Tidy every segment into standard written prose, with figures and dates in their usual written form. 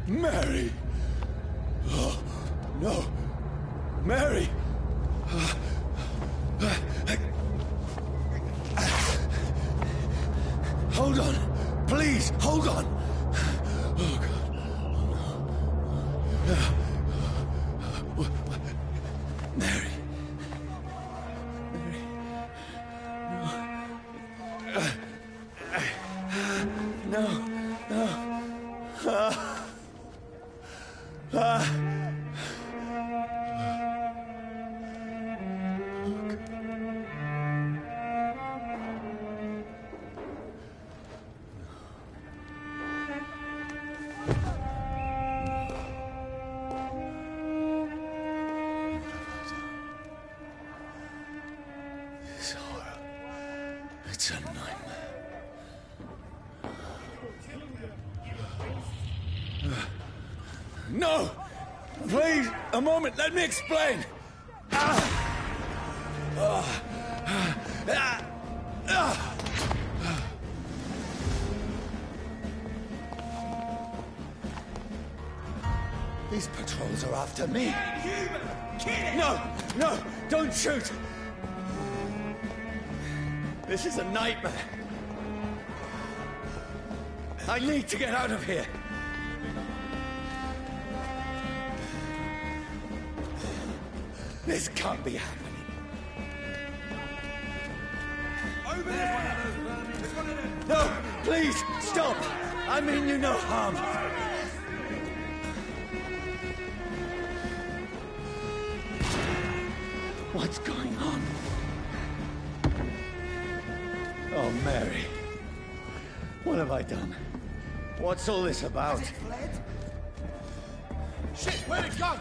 Mary! Oh, no! Mary! Hold on! Please, hold on! Oh, God. Oh, no. Mary. Mary. No. No. This horror. It's a nightmare. No! Please, a moment, let me explain! These patrols are after me. No, no, don't shoot! This is a nightmare. I need to get out of here. This can't be happening. Over there! No, please, stop! I mean you no harm. What's going on? Oh, Mary. What have I done? What's all this about? Has it fled? Shit, where'd it go?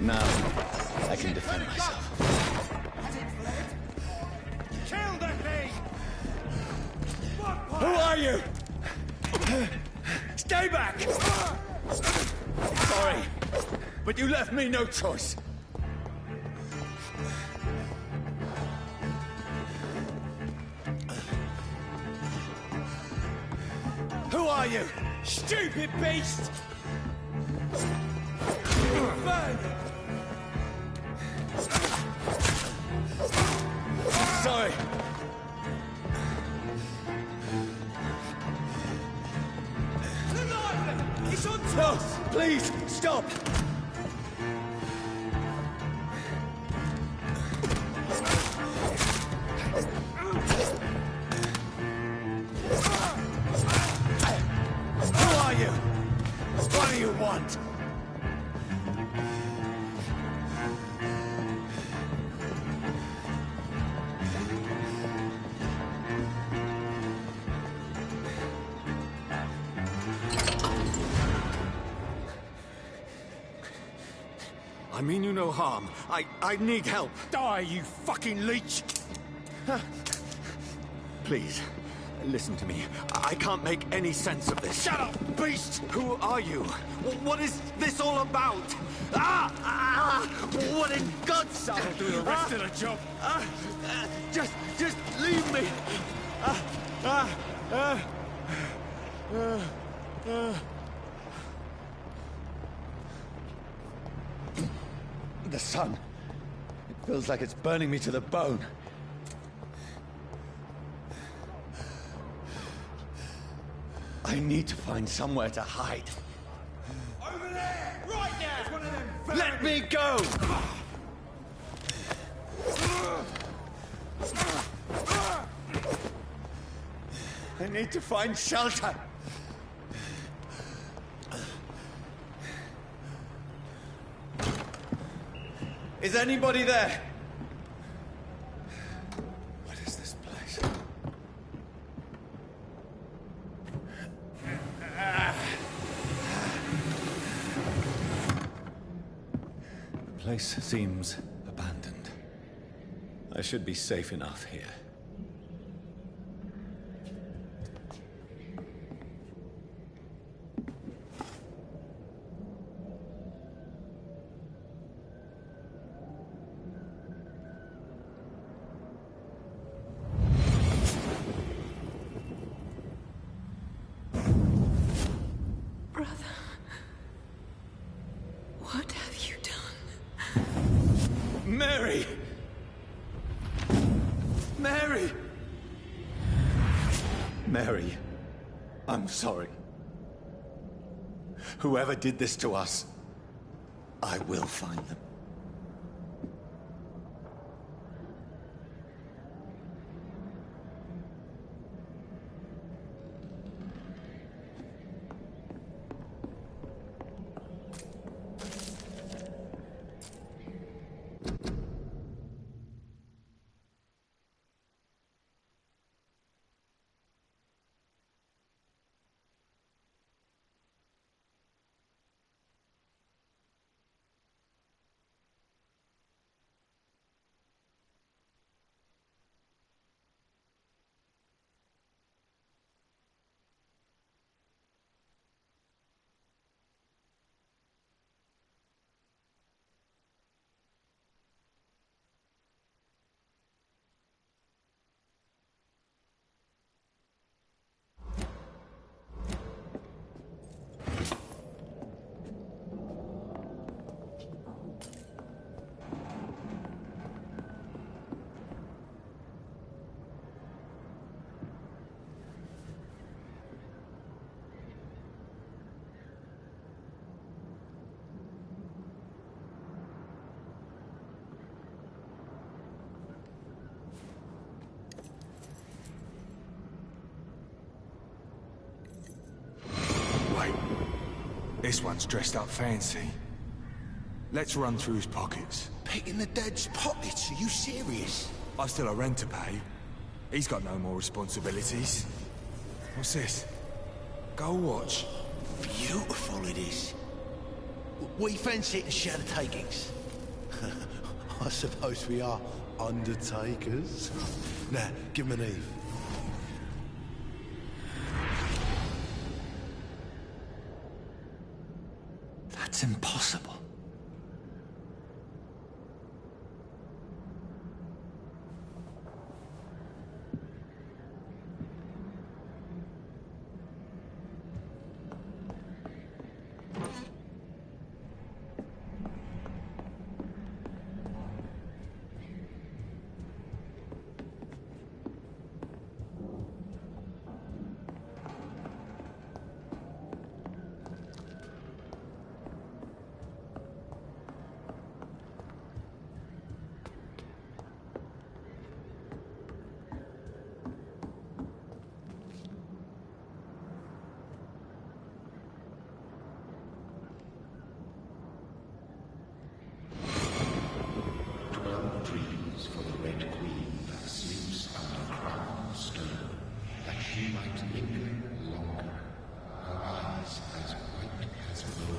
Now, I can defend myself. Has it fled? Kill the thing! Who are you? Stay back! Sorry, but you left me no choice. Who are you? Stupid beast! Burn! Sorry. He's on top! No, please, stop! Who are you? What do you want? I mean you no harm. I need help. Die, you fucking leech! Please, listen to me. I can't make any sense of this. Shut up, beast! Who are you? What is this all about? What in God's name? I'll do the rest of the job. Just leave me. The sun. It feels like it's burning me to the bone. I need to find somewhere to hide. Over there! Right now! It's one of them. Let me go! I need to find shelter. Is anybody there? What is this place? The place seems abandoned. I should be safe enough here. Mary, I'm sorry. Whoever did this to us, I will find them. This one's dressed up fancy. Let's run through his pockets. Picking the dead's pockets? Are you serious? I've still a rent to pay. He's got no more responsibilities. What's this? Gold watch. Beautiful it is. We fancy it and share the takings. I suppose we are undertakers. Now, give him an Eve. That's impossible.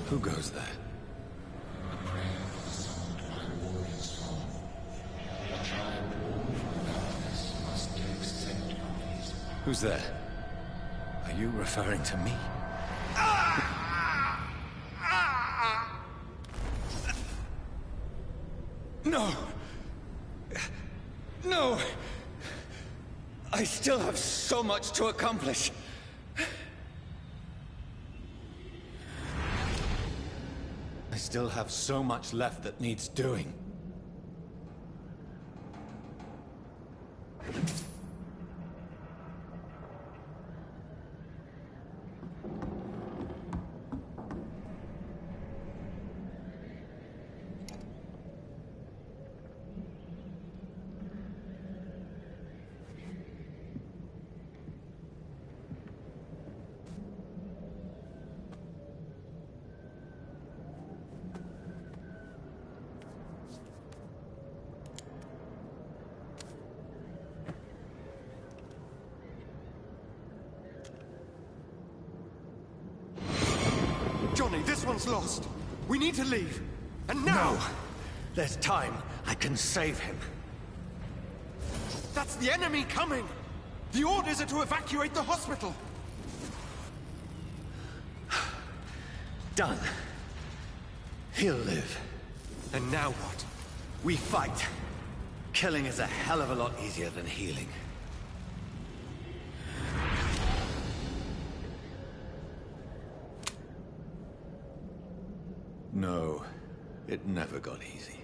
Who goes there? Who's there? Are you referring to me? No! No! I still have so much to accomplish. I still have so much left that needs doing. Johnny, this one's lost. We need to leave. And now! No! There's time. I can save him. That's the enemy coming! The orders are to evacuate the hospital! Done. He'll live. And now what? We fight. Killing is a hell of a lot easier than healing. No, it never got easy.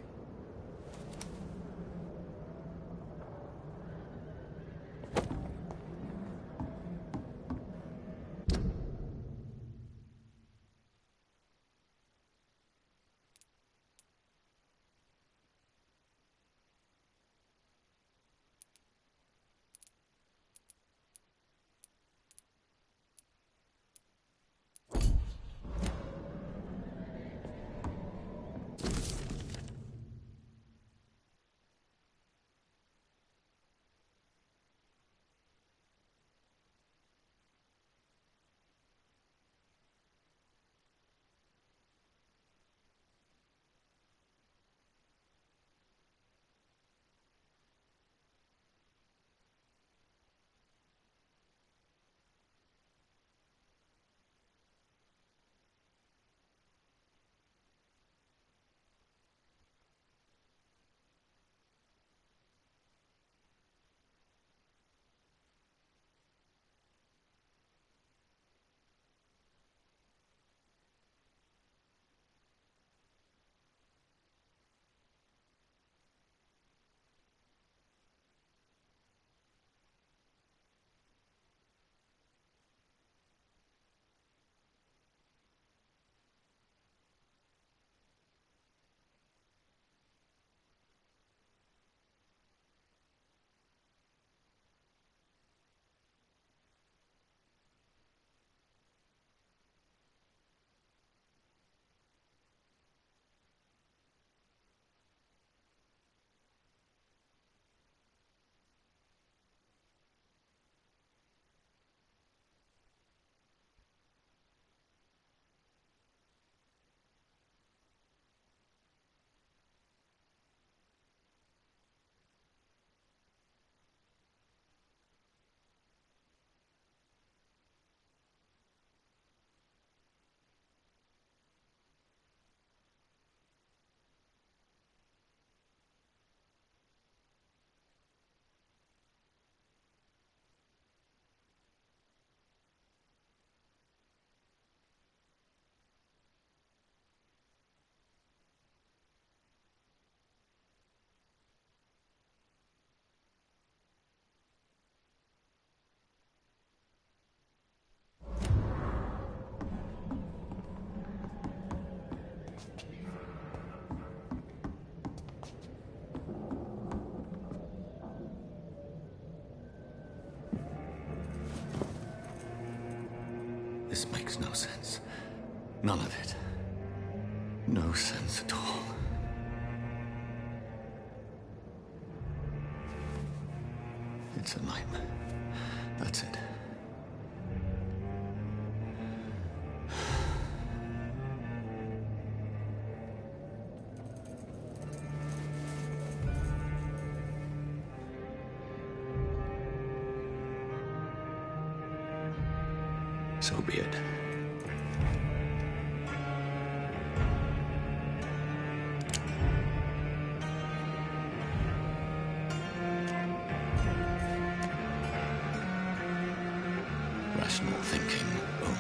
This makes no sense. None of it. No sense at all. It's a nightmare. That's it. So be it. Rational thinking only.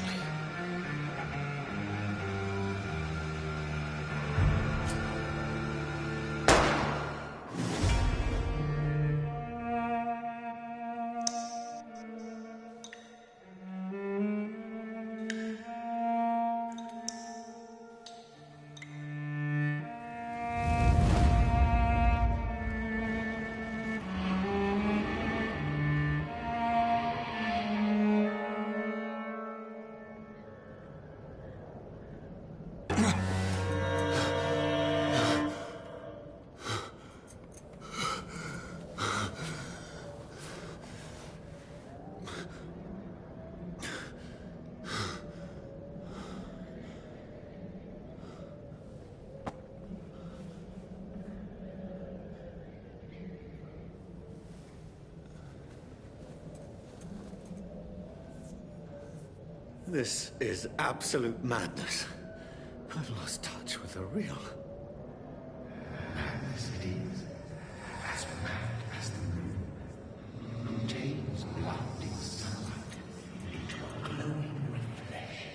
This is absolute madness. I've lost touch with the real. Madness it is, as mad as the moon, contains blinding sunlight into a glowing reflection.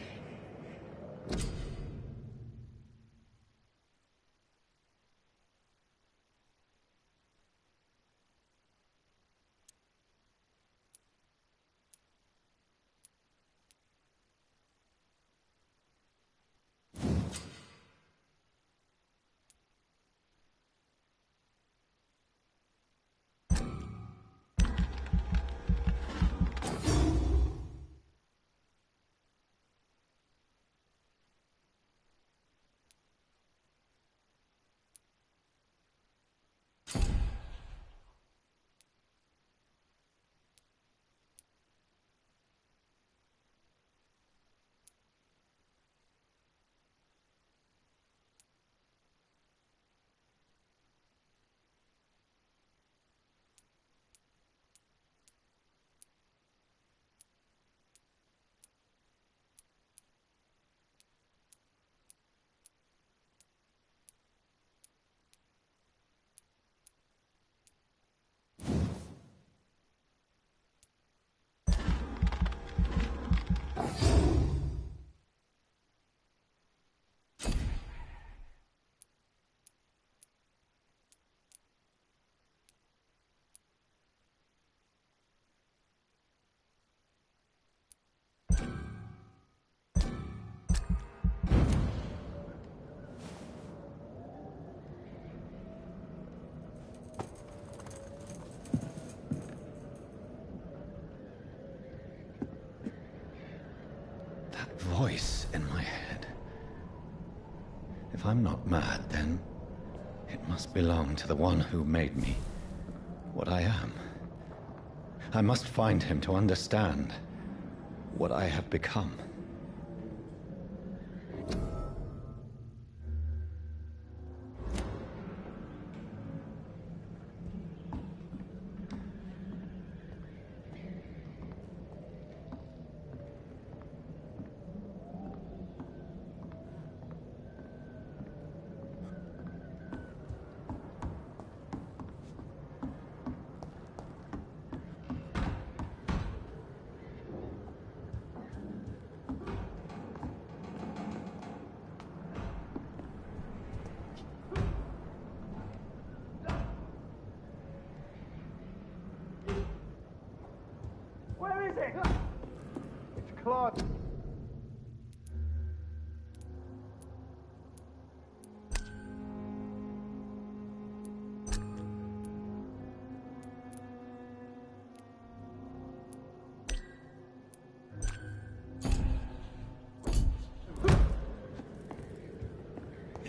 Voice in my head. If I'm not mad, then it must belong to the one who made me what I am. I must find him to understand what I have become.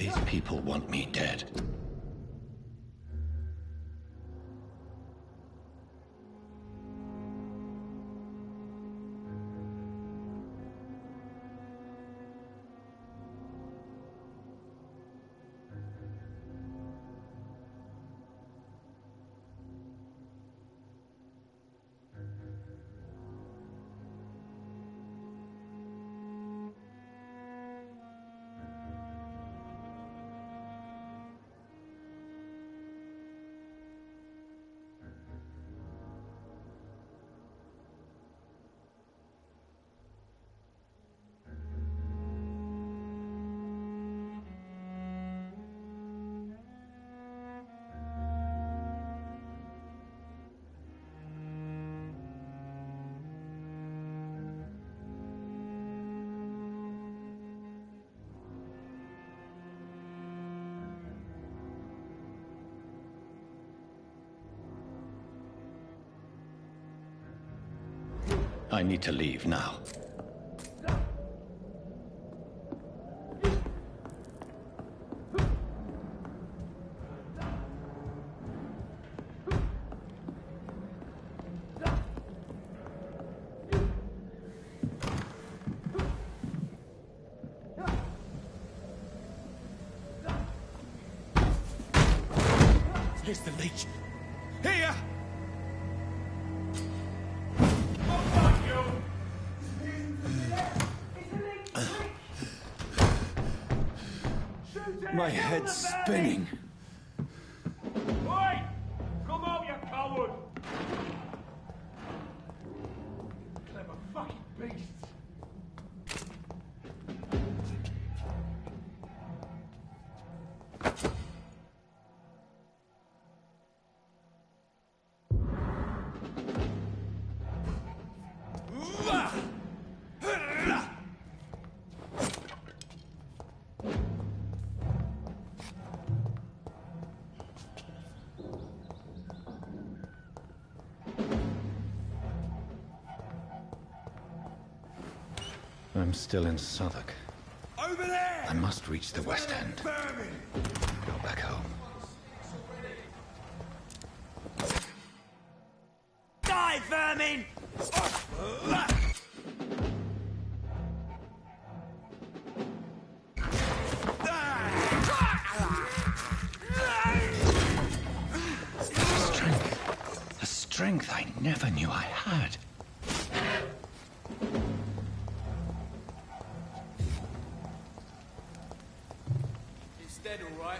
These people want me dead. I need to leave now. Here's the leech. Here! My head's spinning. Oi! Come on, you coward! Clever fucking beasts. I'm still in Southwark. Over there! I must reach the West End. Vermin! Go back home. Die, vermin! A strength I never knew I had. He's dead, all right.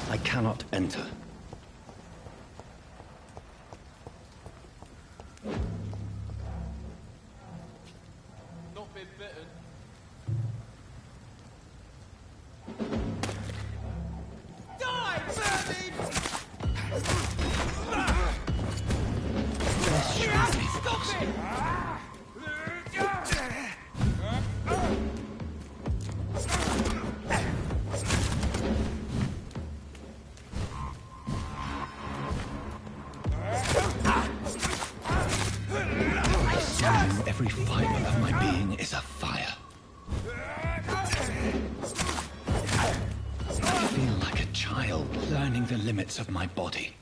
I cannot enter. Not been bitten. Die, vermin! This shouldn't be possible. Every fiber of my being is afire. I feel like a child learning the limits of my body.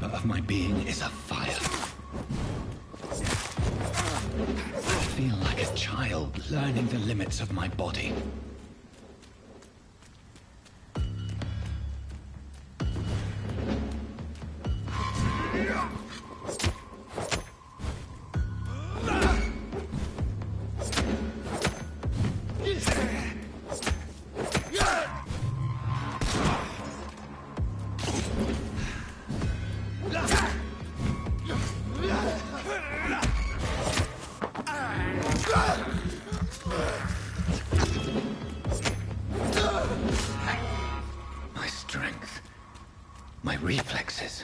fiber of my being is afire. I feel like a child learning the limits of my body. My strength, my reflexes.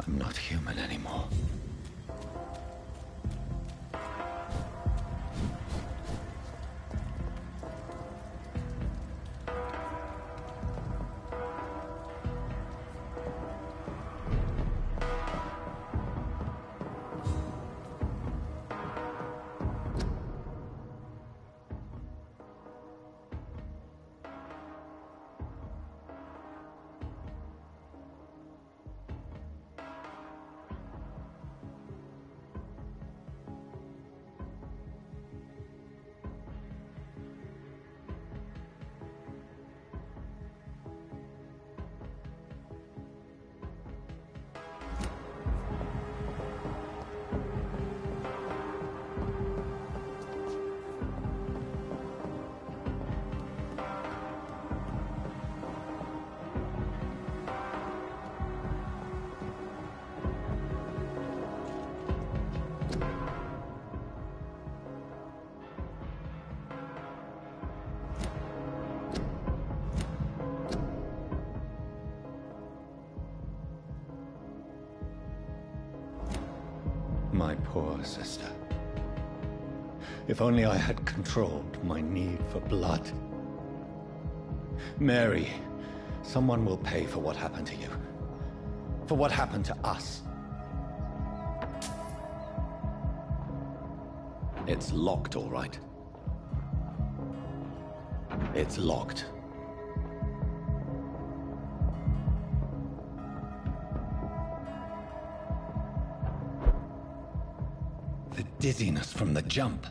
I'm not human anymore. My poor sister. If only I had controlled my need for blood. Mary, someone will pay for what happened to you. For what happened to us. It's locked, all right. It's locked. The dizziness from the jump.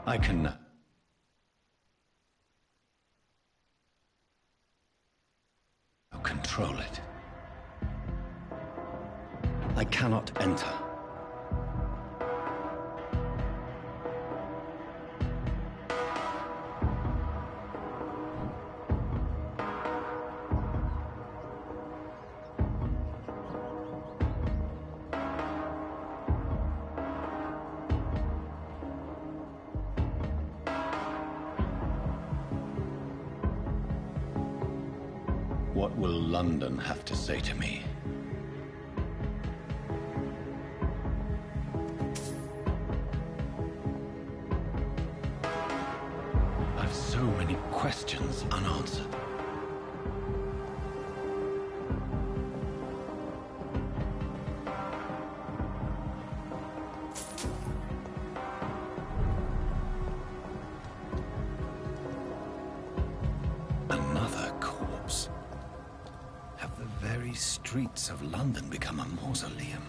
I can... control it. I cannot enter. What will London have to say to me? I've so many questions unanswered. Another corpse. Have the very streets of London become a mausoleum?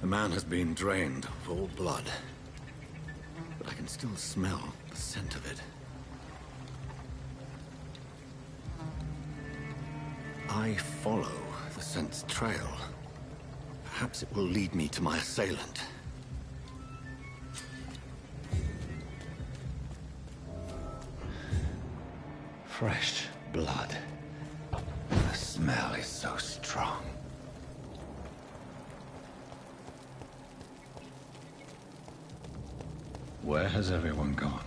The man has been drained of all blood, but I can still smell the scent of it. I follow the scent's trail. Perhaps it will lead me to my assailant. Fresh blood. The smell is so strong. Where has everyone gone?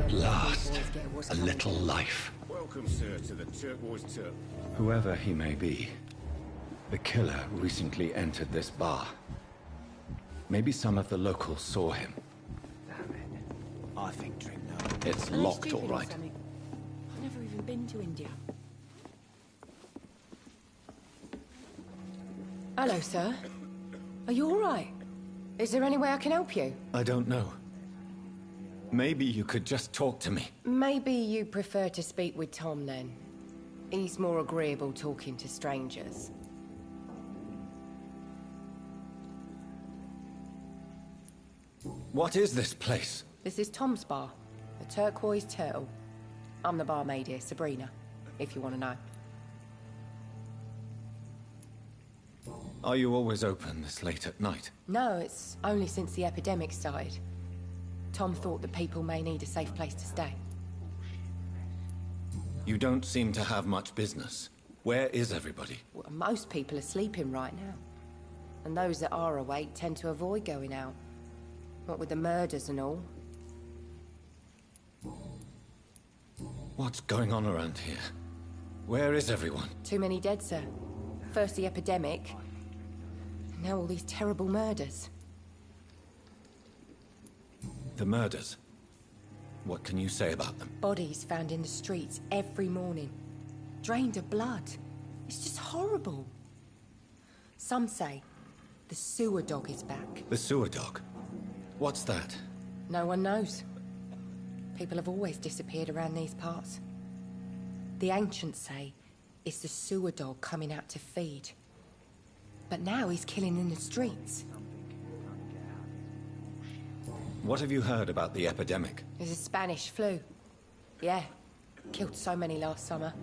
At last, a little life. Welcome, sir, to the Turquoise Turtle. Whoever he may be, the killer recently entered this bar. Maybe some of the locals saw him. I think drink now. It's Are they locked, stupid all or right. something? I've never even been to India. Hello, sir. Are you all right? Is there any way I can help you? I don't know. Maybe you could just talk to me. Maybe you prefer to speak with Tom, then. He's more agreeable talking to strangers. What is this place? This is Tom's bar, the Turquoise Turtle. I'm the barmaid here, Sabrina, if you want to know. Are you always open this late at night? No, it's only since the epidemic started. Tom thought that people may need a safe place to stay. You don't seem to have much business. Where is everybody? Well, most people are sleeping right now. And those that are awake tend to avoid going out. What with the murders and all. What's going on around here? Where is everyone? Too many dead, sir. First the epidemic, and now all these terrible murders. The murders? What can you say about them? Bodies found in the streets every morning. Drained of blood. It's just horrible. Some say the sewer dog is back. The sewer dog? What's that? No one knows. People have always disappeared around these parts. The ancients say it's the sewer dog coming out to feed. But now he's killing in the streets. What have you heard about the epidemic? There's a Spanish flu. Yeah, killed so many last summer.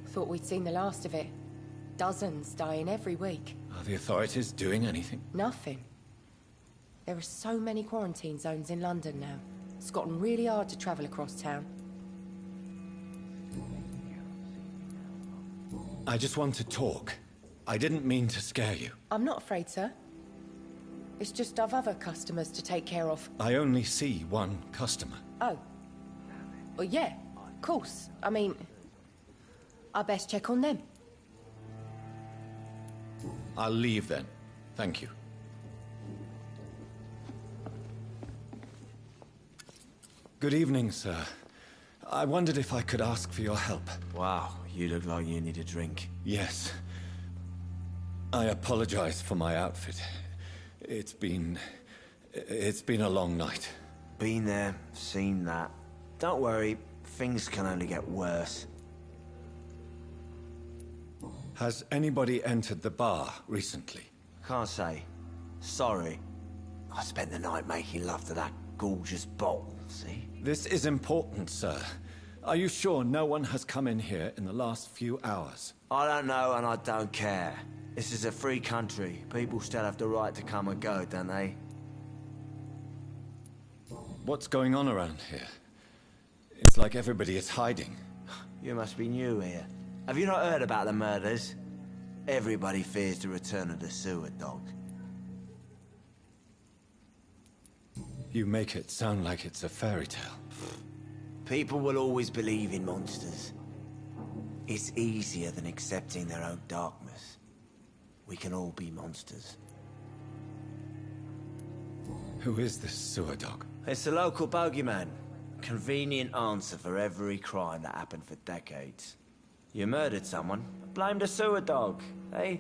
Thought we'd seen the last of it. Dozens dying every week. Are the authorities doing anything? Nothing. There are so many quarantine zones in London now. It's gotten really hard to travel across town. I just want to talk. I didn't mean to scare you. I'm not afraid, sir. It's just I've other customers to take care of. I only see one customer. Oh. Well, yeah, of course. I mean, I best check on them. I'll leave then. Thank you. Good evening, sir. I wondered if I could ask for your help. Wow, you look like you need a drink. Yes. I apologize for my outfit. It's been a long night. Been there, seen that. Don't worry, things can only get worse. Has anybody entered the bar recently? Can't say. Sorry. I spent the night making love to that gorgeous bottle, see? This is important, sir. Are you sure no one has come in here in the last few hours? I don't know and I don't care. This is a free country. People still have the right to come and go, don't they? What's going on around here? It's like everybody is hiding. You must be new here. Have you not heard about the murders? Everybody fears the return of the sewer dog. You make it sound like it's a fairy tale. People will always believe in monsters. It's easier than accepting their own darkness. We can all be monsters. Who is this sewer dog? It's the local bogeyman. Convenient answer for every crime that happened for decades. You murdered someone, blame the sewer dog, eh?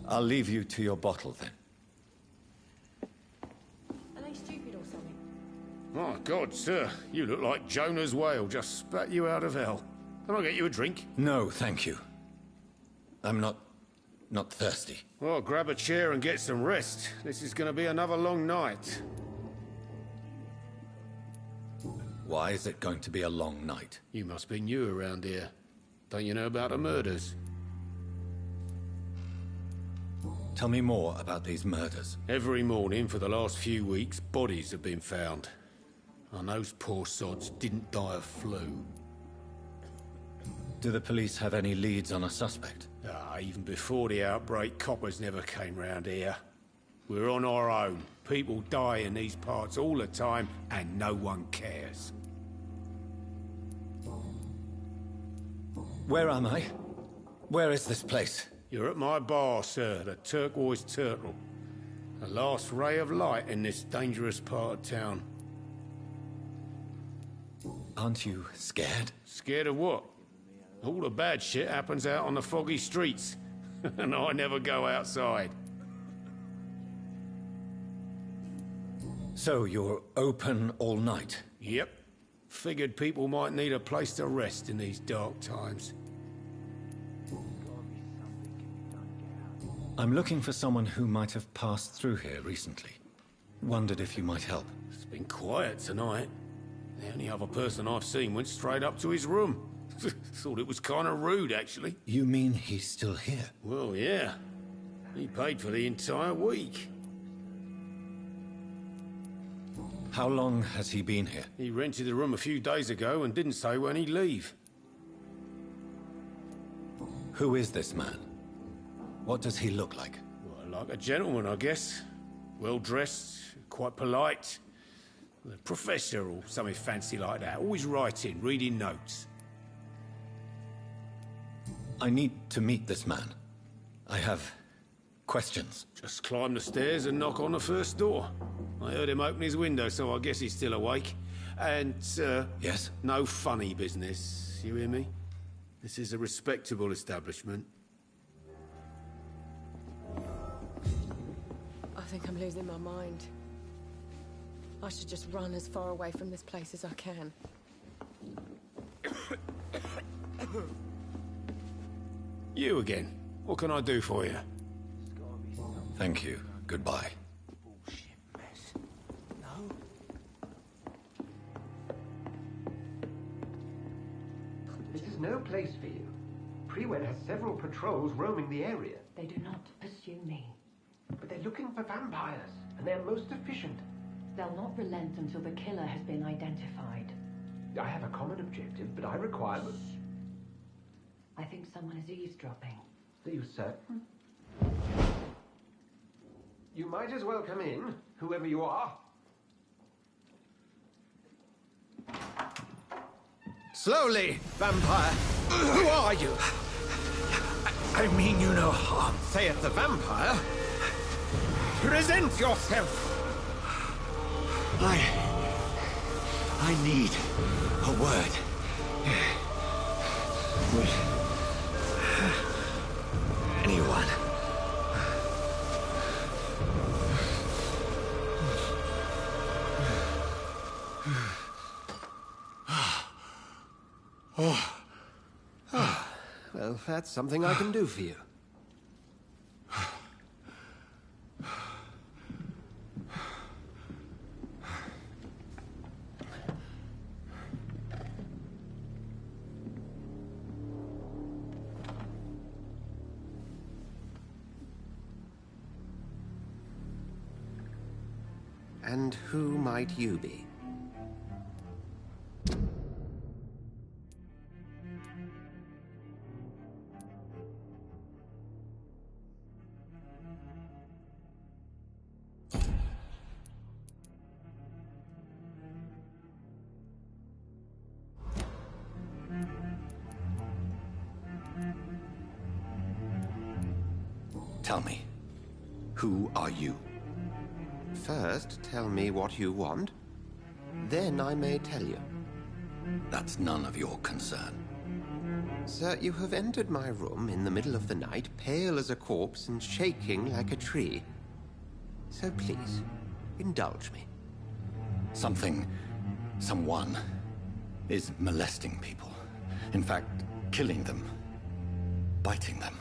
I'll leave you to your bottle then. Are they stupid or something? My God, sir, you look like Jonah's whale just spat you out of hell. Can I get you a drink? No, thank you. I'm not thirsty. Well, grab a chair and get some rest. This is going to be another long night. Why is it going to be a long night? You must be new around here. Don't you know about the murders? Tell me more about these murders. Every morning for the last few weeks, bodies have been found. And those poor sods didn't die of flu. Do the police have any leads on a suspect? Even before the outbreak, coppers never came round here. We're on our own. People die in these parts all the time, and no one cares. Where am I? Where is this place? You're at my bar, sir, the Turquoise Turtle. The last ray of light in this dangerous part of town. Aren't you scared? Scared of what? All the bad shit happens out on the foggy streets, and I never go outside. So you're open all night? Yep. Figured people might need a place to rest in these dark times. I'm looking for someone who might have passed through here recently. Wondered if you might help. It's been quiet tonight. The only other person I've seen went straight up to his room. Thought it was kind of rude, actually. You mean he's still here? Well, yeah. He paid for the entire week. How long has he been here? He rented the room a few days ago and didn't say when he'd leave. Who is this man? What does he look like? Well, like a gentleman, I guess. Well-dressed, quite polite. A professor or something fancy like that. Always writing, reading notes. I need to meet this man. I have questions. Just climb the stairs and knock on the first door. I heard him open his window, so I guess he's still awake. And, Yes? no funny business, you hear me? This is a respectable establishment. I think I'm losing my mind. I should just run as far away from this place as I can. You again. What can I do for you? Thank you. Goodbye. Bullshit mess. No? This is no place for you. Prewen has several patrols roaming the area. They do not pursue me. But they're looking for vampires, and they're most efficient. They'll not relent until the killer has been identified. I have a common objective, but I require... I think someone is eavesdropping. Are you certain? You might as well come in, whoever you are. Slowly, vampire. Who are you? I mean you no harm, saith the vampire. Present yourself. I need a word. Would anyone? Well, that's something I can do for you. And who might you be? Tell me, who are you? First, tell me what you want. Then I may tell you. That's none of your concern. Sir, you have entered my room in the middle of the night, pale as a corpse and shaking like a tree. So please, indulge me. Someone is molesting people. In fact, killing them. Biting them.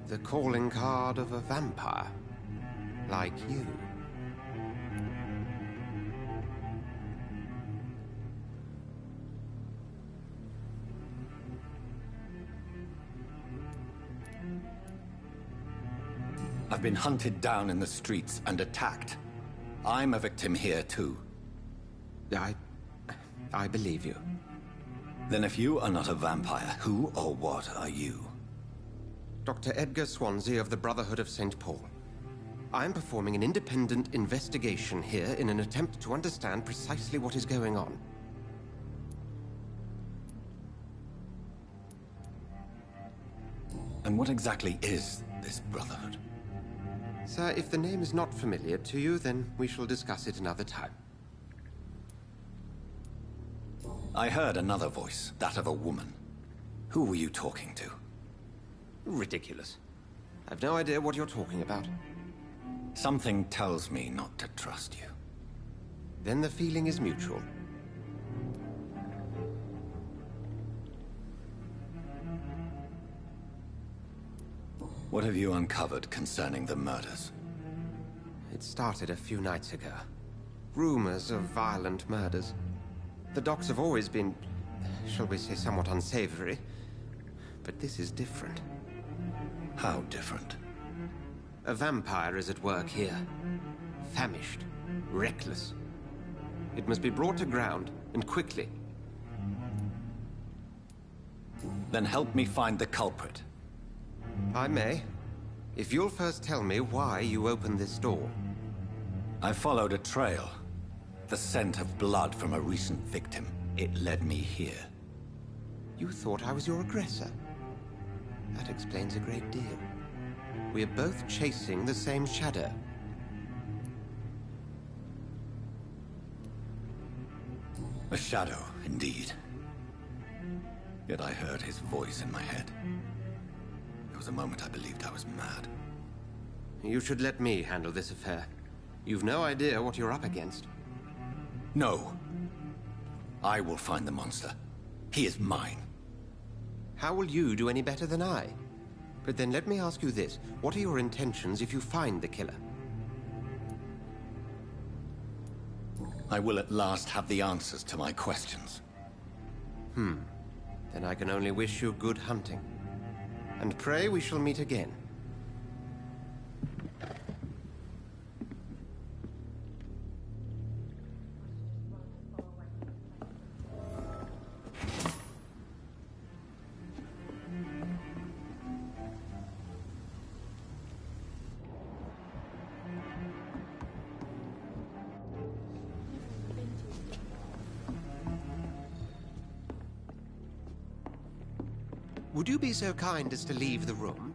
The calling card of a vampire. Like you. I've been hunted down in the streets and attacked. I'm a victim here, too. I believe you. Then if you are not a vampire, who or what are you? Dr. Edgar Swansea of the Brotherhood of St. Paul. I'm performing an independent investigation here in an attempt to understand precisely what is going on. And what exactly is this Brotherhood? Sir, if the name is not familiar to you, then we shall discuss it another time. I heard another voice, that of a woman. Who were you talking to? Ridiculous. I've no idea what you're talking about. Something tells me not to trust you. Then the feeling is mutual. What have you uncovered concerning the murders? It started a few nights ago. Rumors of violent murders. The docks have always been, shall we say, somewhat unsavory. But this is different. How different? A vampire is at work here. Famished. Reckless. It must be brought to ground, and quickly. Then help me find the culprit. I may. If you'll first tell me why you opened this door. I followed a trail. The scent of blood from a recent victim. It led me here. You thought I was your aggressor. That explains a great deal. We are both chasing the same shadow. A shadow, indeed. Yet I heard his voice in my head. There was a moment I believed I was mad. You should let me handle this affair. You've no idea what you're up against. No. I will find the monster. He is mine. How will you do any better than I? But then let me ask you this. What are your intentions if you find the killer? I will at last have the answers to my questions. Then I can only wish you good hunting. And pray we shall meet again. Would you be so kind as to leave the room?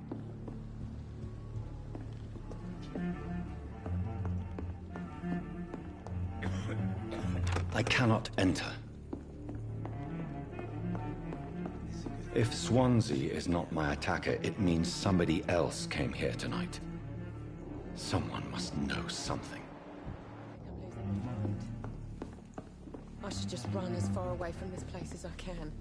I cannot enter. If Swansea is not my attacker, it means somebody else came here tonight. Someone must know something. I'm losing my mind. I should just run as far away from this place as I can.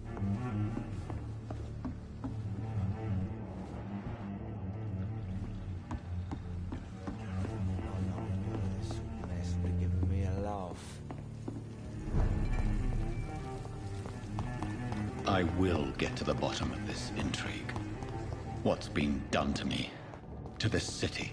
I will get to the bottom of this intrigue. What's been done to me, to this city.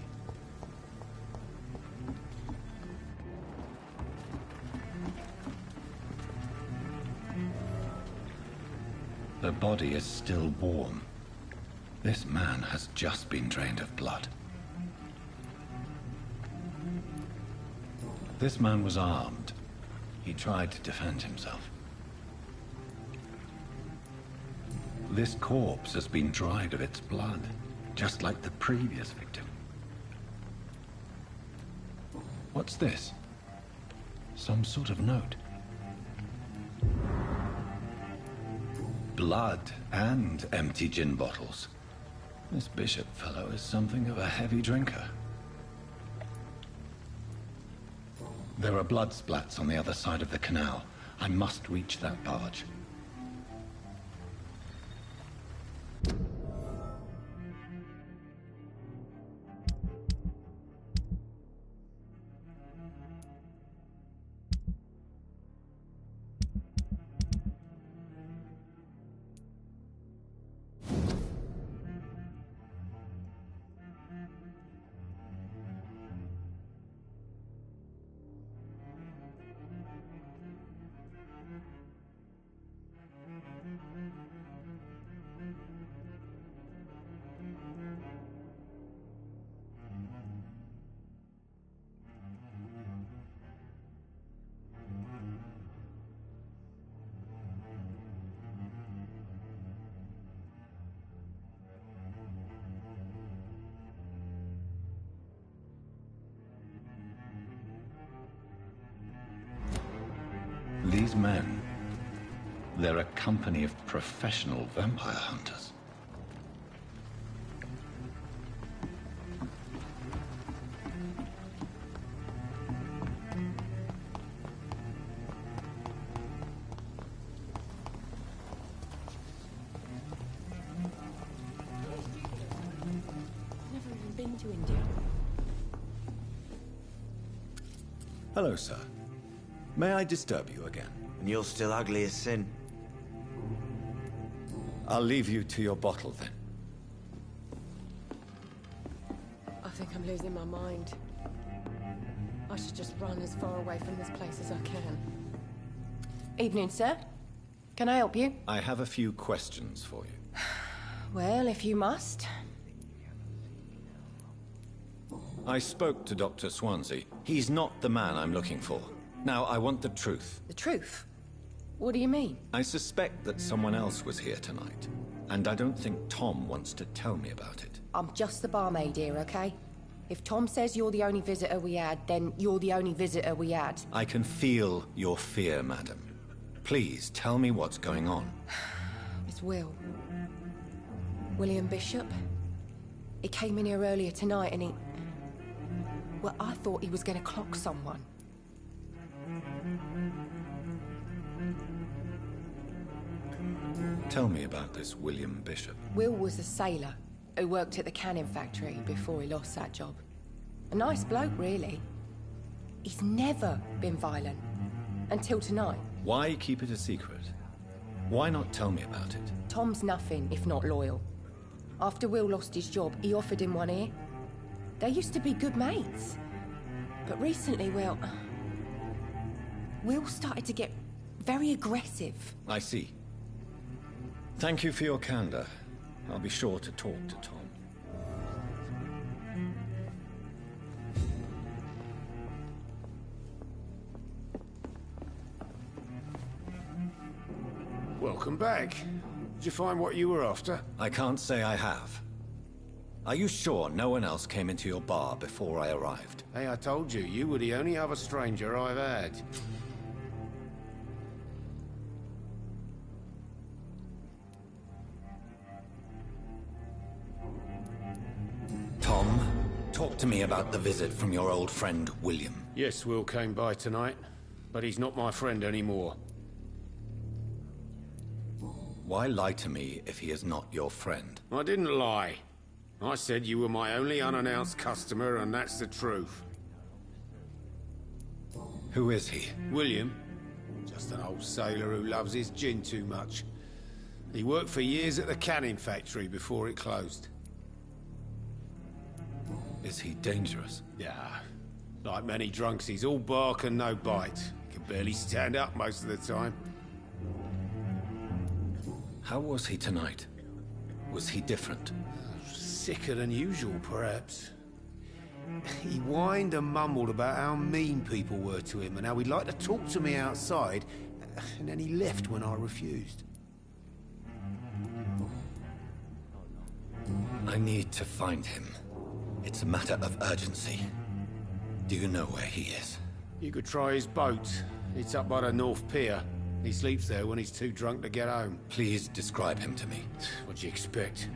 The body is still warm. This man has just been drained of blood. This man was armed. He tried to defend himself. This corpse has been dried of its blood, just like the previous victim. What's this? Some sort of note. Blood and empty gin bottles. This bishop fellow is something of a heavy drinker. There are blood splats on the other side of the canal. I must reach that barge. these men? They're a company of professional vampire hunters. Never even been to India. Hello, sir. May I disturb you again? And you're still ugly as sin. I'll leave you to your bottle, then. I think I'm losing my mind. I should just run as far away from this place as I can. Evening, sir. Can I help you? I have a few questions for you. Well, if you must. I spoke to Dr. Swansea. He's not the man I'm looking for. Now, I want the truth. The truth? What do you mean? I suspect that someone else was here tonight, and I don't think Tom wants to tell me about it. I'm just the barmaid here, okay? If Tom says you're the only visitor we had, then you're the only visitor we had. I can feel your fear, madam. Please, tell me what's going on. It's Will. William Bishop. He came in here earlier tonight and he... Well, I thought he was going to clock someone. Tell me about this William Bishop. Will was a sailor who worked at the canning factory before he lost that job. A nice bloke, really. He's never been violent. Until tonight. Why keep it a secret? Why not tell me about it? Tom's nothing if not loyal. After Will lost his job, he offered him one ear. They used to be good mates. But recently, well... Will started to get very aggressive. I see. Thank you for your candor. I'll be sure to talk to Tom. Welcome back. Did you find what you were after? I can't say I have. Are you sure no one else came into your bar before I arrived? Hey, I told you, you were the only other stranger I've had. Tom, talk to me about the visit from your old friend, William. Yes, Will came by tonight, but he's not my friend anymore. Why lie to me if he is not your friend? I didn't lie. I said you were my only unannounced customer, and that's the truth. Who is he? William. Just an old sailor who loves his gin too much. He worked for years at the canning factory before it closed. Is he dangerous? Yeah. Like many drunks, he's all bark and no bite. He can barely stand up most of the time. How was he tonight? Was he different? Sicker than usual, perhaps. He whined and mumbled about how mean people were to him and how he'd like to talk to me outside, and then he left when I refused. I need to find him. It's a matter of urgency. Do you know where he is? You could try his boat. It's up by the North Pier. He sleeps there when he's too drunk to get home. Please describe him to me. What'd you expect?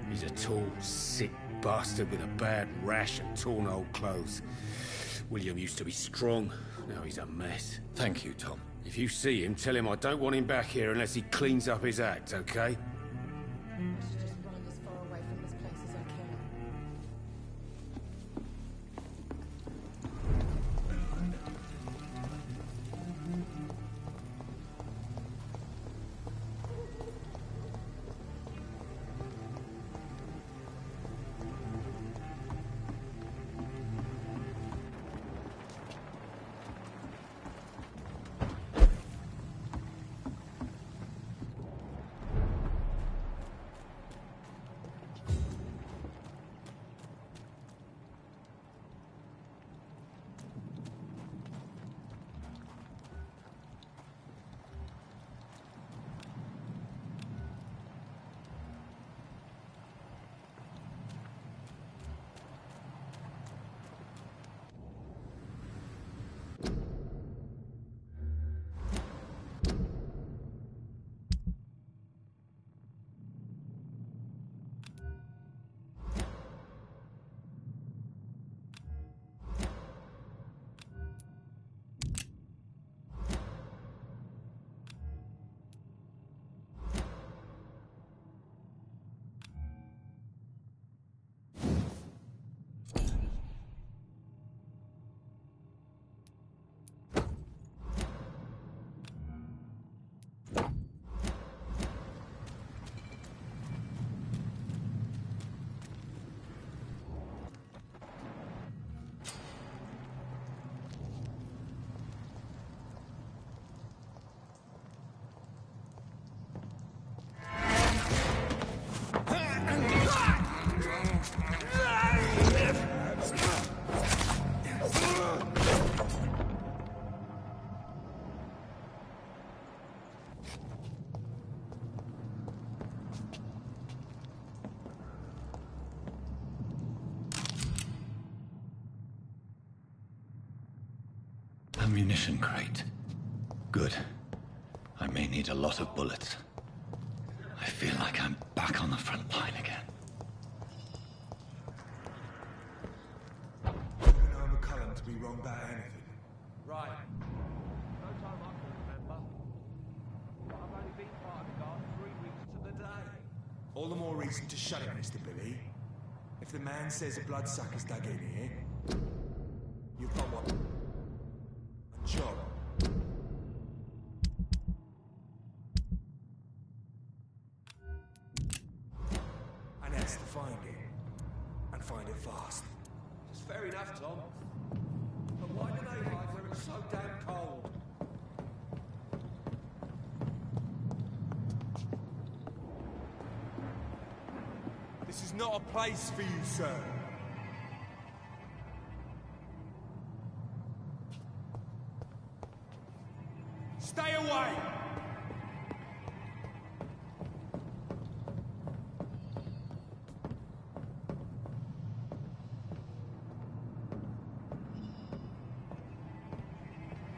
He's a tall, sick bastard with a bad rash and torn old clothes. William used to be strong. Now he's a mess. Thank you, Tom. If you see him, tell him I don't want him back here unless he cleans up his act, okay? I should just run as far away from this place as I can. ammunition crate. Good. I may need a lot of bullets. I feel like I'm back on the front line again. You know McCullum to be wrong about anything. Right. No time I can remember. I've only been part of the guard 3 weeks to the day. All the more reason to shut it, Mr. Billy. If the man says a bloodsucker's dug in here, you've got one. A job. And that's to find it. And find it fast. It's fair enough, Tom. But why do they hide where it's so damn cold? This is not a place for you, sir. Stay away!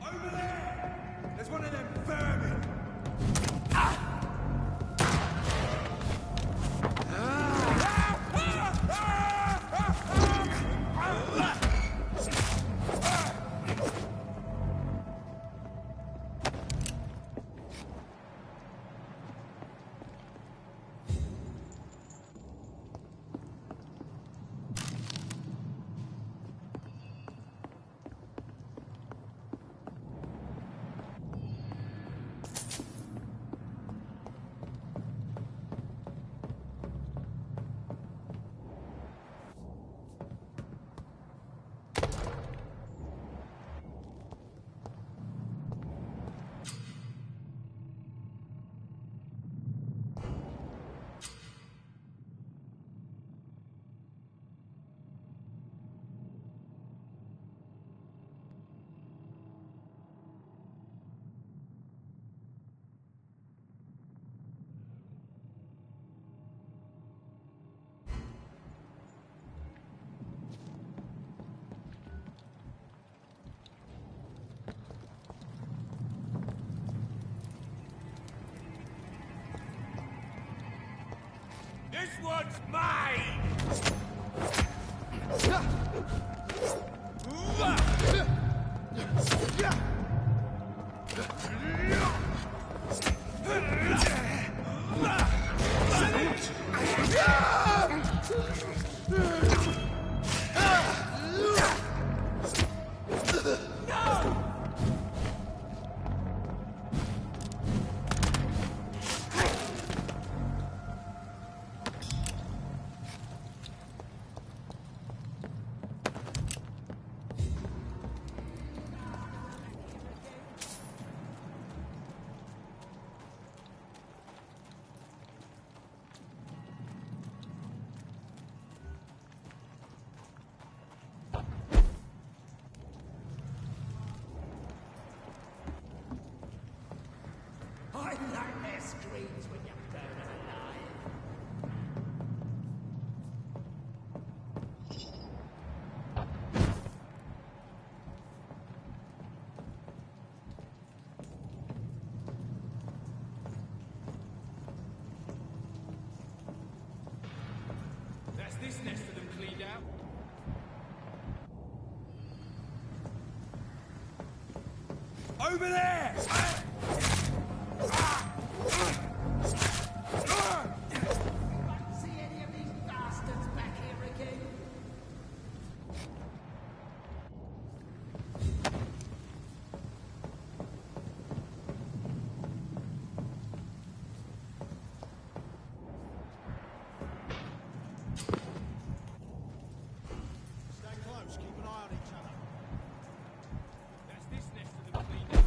Over there! There's one of them vermin! This one's mine! I like their screams when you burn them alive. That's this nest of them cleaned out. Over there! See any of these bastards back here again? Stay close, keep an eye on each other. That's this nest of them cleaned out.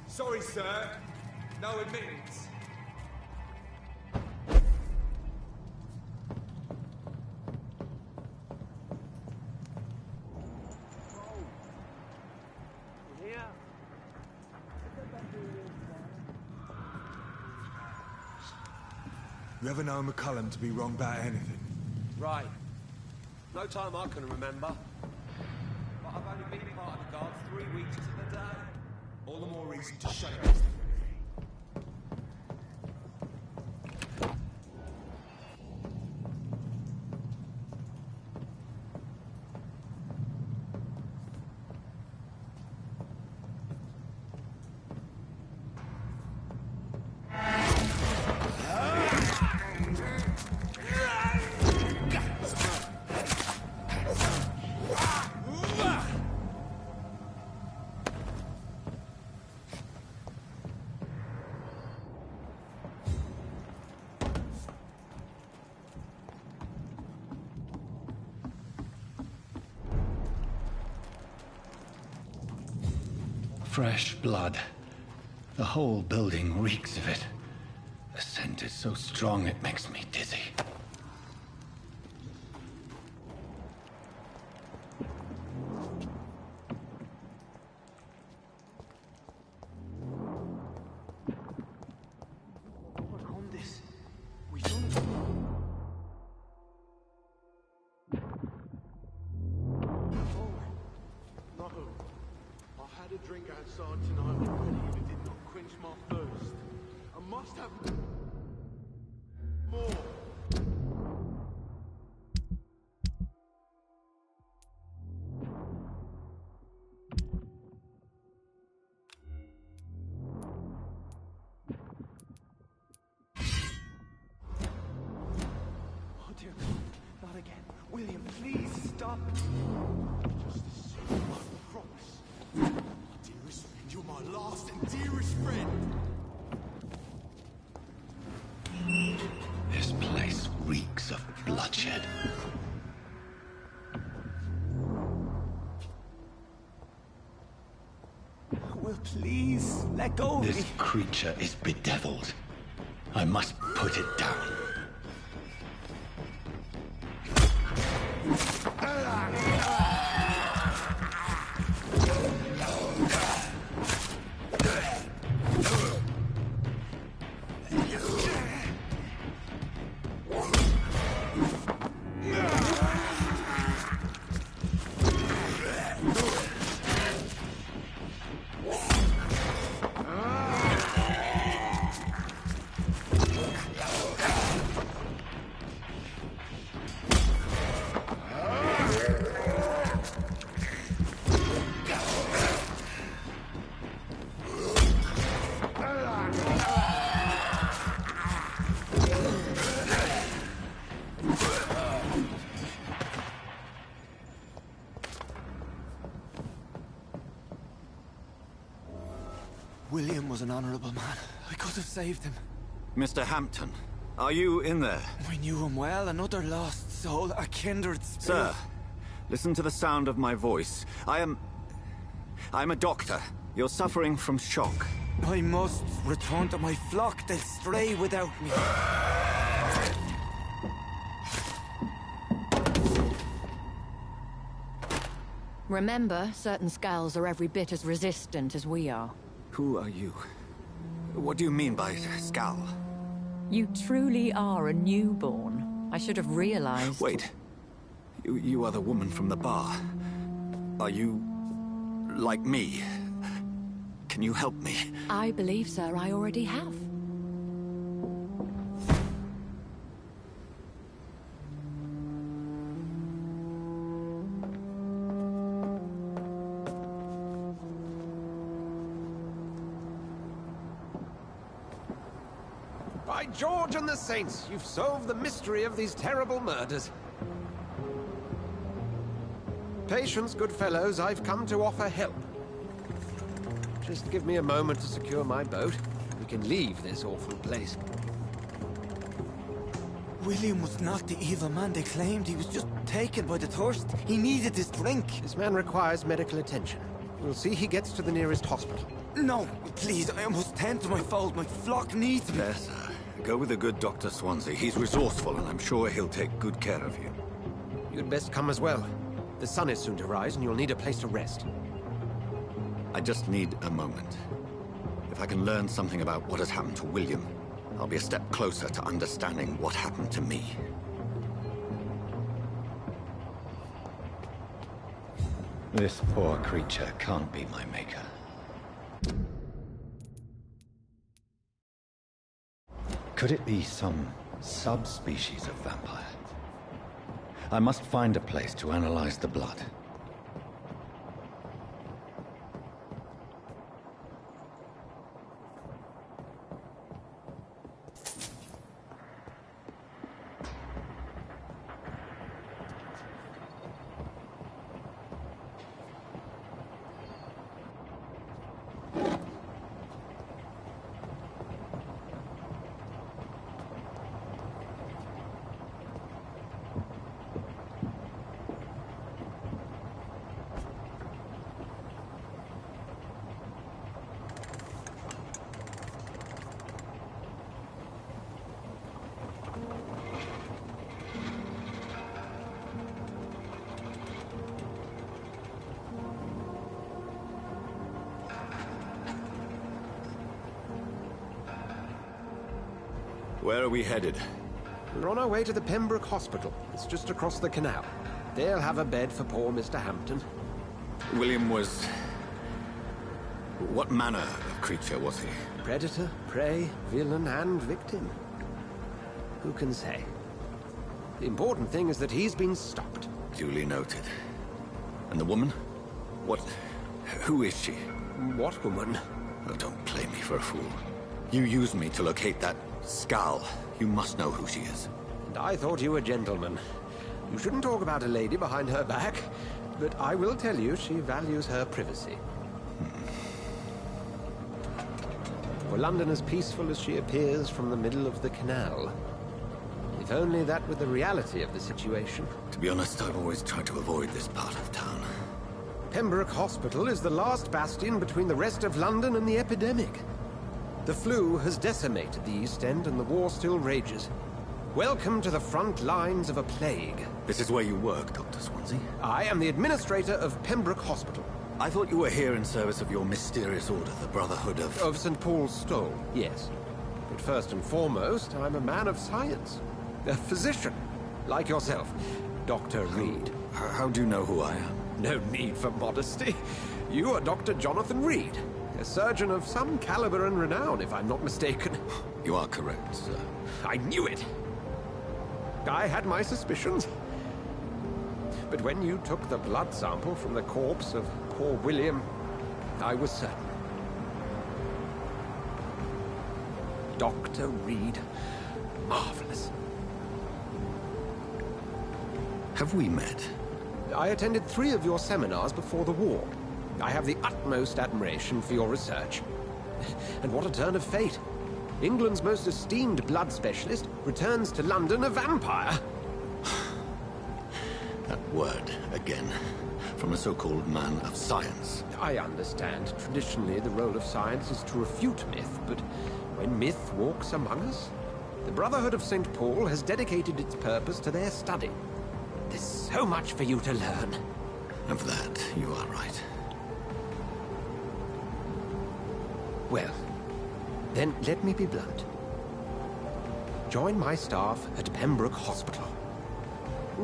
Sorry, sir. No admittance. You ever know McCullum to be wrong about anything? Right. No time I can remember. But I've only been part of the guard 3 weeks to the day. All the more reason to shut it, Mr. Billy. Fresh blood. The whole building reeks of it. The scent is so strong it makes me dizzy. William, please stop. Just a second, I promise. Dearest friend, you're my last and dearest friend. This place reeks of bloodshed. Will, please, let go of me. This creature is bedeviled. I must put it down. William was an honorable man. I could have saved him. Mr. Hampton, are you in there? We knew him well, another lost soul, a kindred spirit. Sir, listen to the sound of my voice. I'm a doctor. You're suffering from shock. I must return to my flock. They'll stray without me. Remember, certain skulls are every bit as resistant as we are. Who are you? What do you mean by skull? You truly are a newborn. I should have realized. Wait. You are the woman from the bar. Are you like me? Can you help me? I believe, sir, I already have. By George and the Saints, you've solved the mystery of these terrible murders. Patience, good fellows, I've come to offer help. Just give me a moment to secure my boat. We can leave this awful place. William was not the evil man they claimed. He was just taken by the thirst. He needed this drink. This man requires medical attention. We'll see he gets to the nearest hospital. No, please, I almost tend to my fault. My flock needs me. Better. Go with the good Dr. Swansea. He's resourceful, and I'm sure he'll take good care of you. You'd best come as well. The sun is soon to rise, and you'll need a place to rest. I just need a moment. If I can learn something about what has happened to William, I'll be a step closer to understanding what happened to me. This poor creature can't be my maker. Could it be some subspecies of vampire? I must find a place to analyze the blood. Where are we headed? We're on our way to the Pembroke Hospital. It's just across the canal. They'll have a bed for poor Mr. Hampton. William was... what manner of creature was he? Predator, prey, villain, and victim. Who can say? The important thing is that he's been stopped. Duly noted. And the woman? What... who is she? What woman? Oh, don't play me for a fool. You used me to locate that skull. You must know who she is. And I thought you a gentleman. You shouldn't talk about a lady behind her back, but I will tell you she values her privacy. Were London as peaceful as she appears from the middle of the canal? If only that were the reality of the situation. To be honest, I've always tried to avoid this part of town. Pembroke Hospital is the last bastion between the rest of London and the epidemic. The flu has decimated the East End and the war still rages. Welcome to the front lines of a plague. This is where you work, Dr. Swansea? I am the administrator of Pembroke Hospital. I thought you were here in service of your mysterious order, the Brotherhood of... Of St. Paul's Stole, yes. But first and foremost, I'm a man of science. A physician, like yourself, Dr. Reed. How do you know who I am? No need for modesty. You are Dr. Jonathan Reed, a surgeon of some caliber and renown, if I'm not mistaken. You are correct, sir. I knew it! I had my suspicions. But when you took the blood sample from the corpse of poor William, I was certain. Dr. Reed. Marvelous. Have we met? I attended 3 of your seminars before the war. I have the utmost admiration for your research. And what a turn of fate. England's most esteemed blood specialist returns to London a vampire. That word, again. From a so-called man of science. I understand. Traditionally, the role of science is to refute myth, but when myth walks among us, the Brotherhood of St. Paul has dedicated its purpose to their study. There's so much for you to learn. Of that, you are right. Well, then let me be blunt. Join my staff at Pembroke Hospital.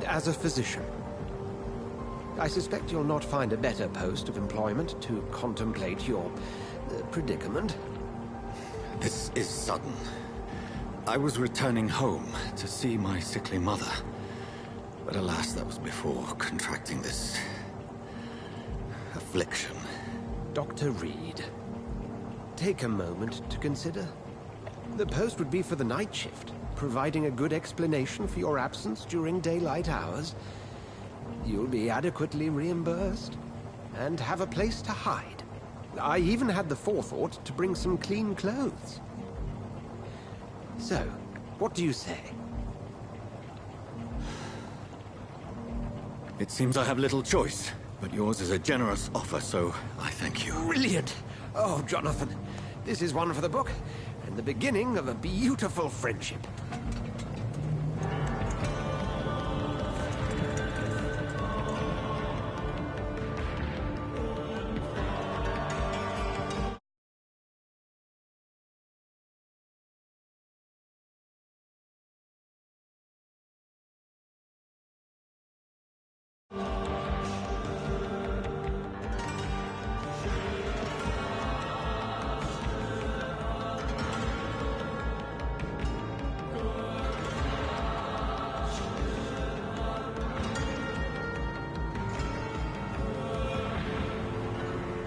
As a physician. I suspect you'll not find a better post of employment to contemplate your predicament. This is sudden. I was returning home to see my sickly mother. But alas, that was before contracting this... affliction. Dr. Reed, take a moment to consider. The post would be for the night shift, providing a good explanation for your absence during daylight hours. You'll be adequately reimbursed, and have a place to hide. I even had the forethought to bring some clean clothes. So, what do you say? It seems I have little choice, But yours is a generous offer, so I thank you. Brilliant! Oh, Jonathan, this is one for the book, and the beginning of a beautiful friendship.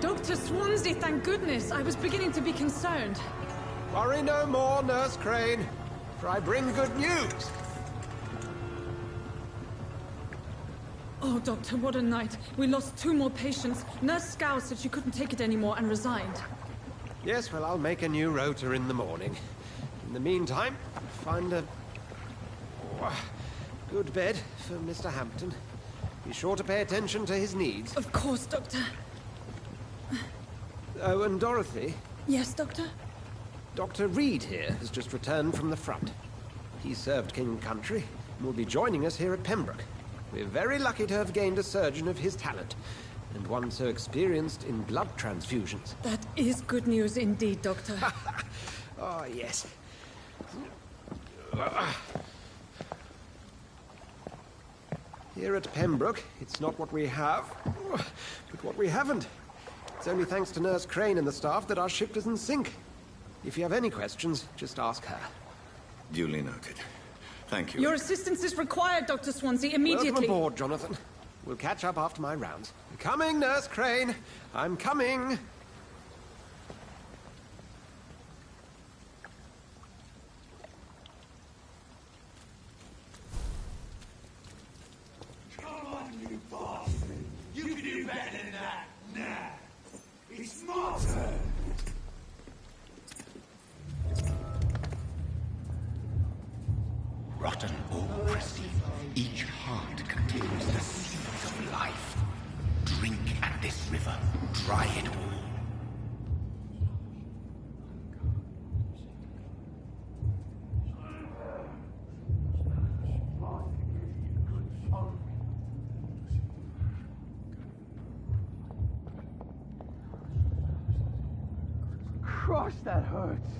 Dr. Swansea, thank goodness. I was beginning to be concerned. Worry no more, Nurse Crane, for I bring good news. Oh, Doctor, what a night. We lost 2 more patients. Nurse Scow said she couldn't take it anymore and resigned. Yes, well, I'll make a new rota in the morning. In the meantime, find a good bed for Mr. Hampton. Be sure to pay attention to his needs. Of course, Doctor. Oh, and Dorothy? Yes, Doctor? Dr. Reed here has just returned from the front. He served King and Country and will be joining us here at Pembroke. We're very lucky to have gained a surgeon of his talent, and one so experienced in blood transfusions. That is good news indeed, Doctor. Oh, yes. Here at Pembroke, it's not what we have, but what we haven't. It's only thanks to Nurse Crane and the staff that our ship doesn't sink. If you have any questions, just ask her. Duly noted. Thank you. Your assistance is required, Dr. Swansea, immediately. Welcome aboard, Jonathan. We'll catch up after my rounds. I'm coming, Nurse Crane. I'm coming. Come on, you bastard! You can do better than that! Nah! It's my turn! Rotten or pristine, each heart contains the seeds of life. Drink at this river, dry it all. Christ, that hurts.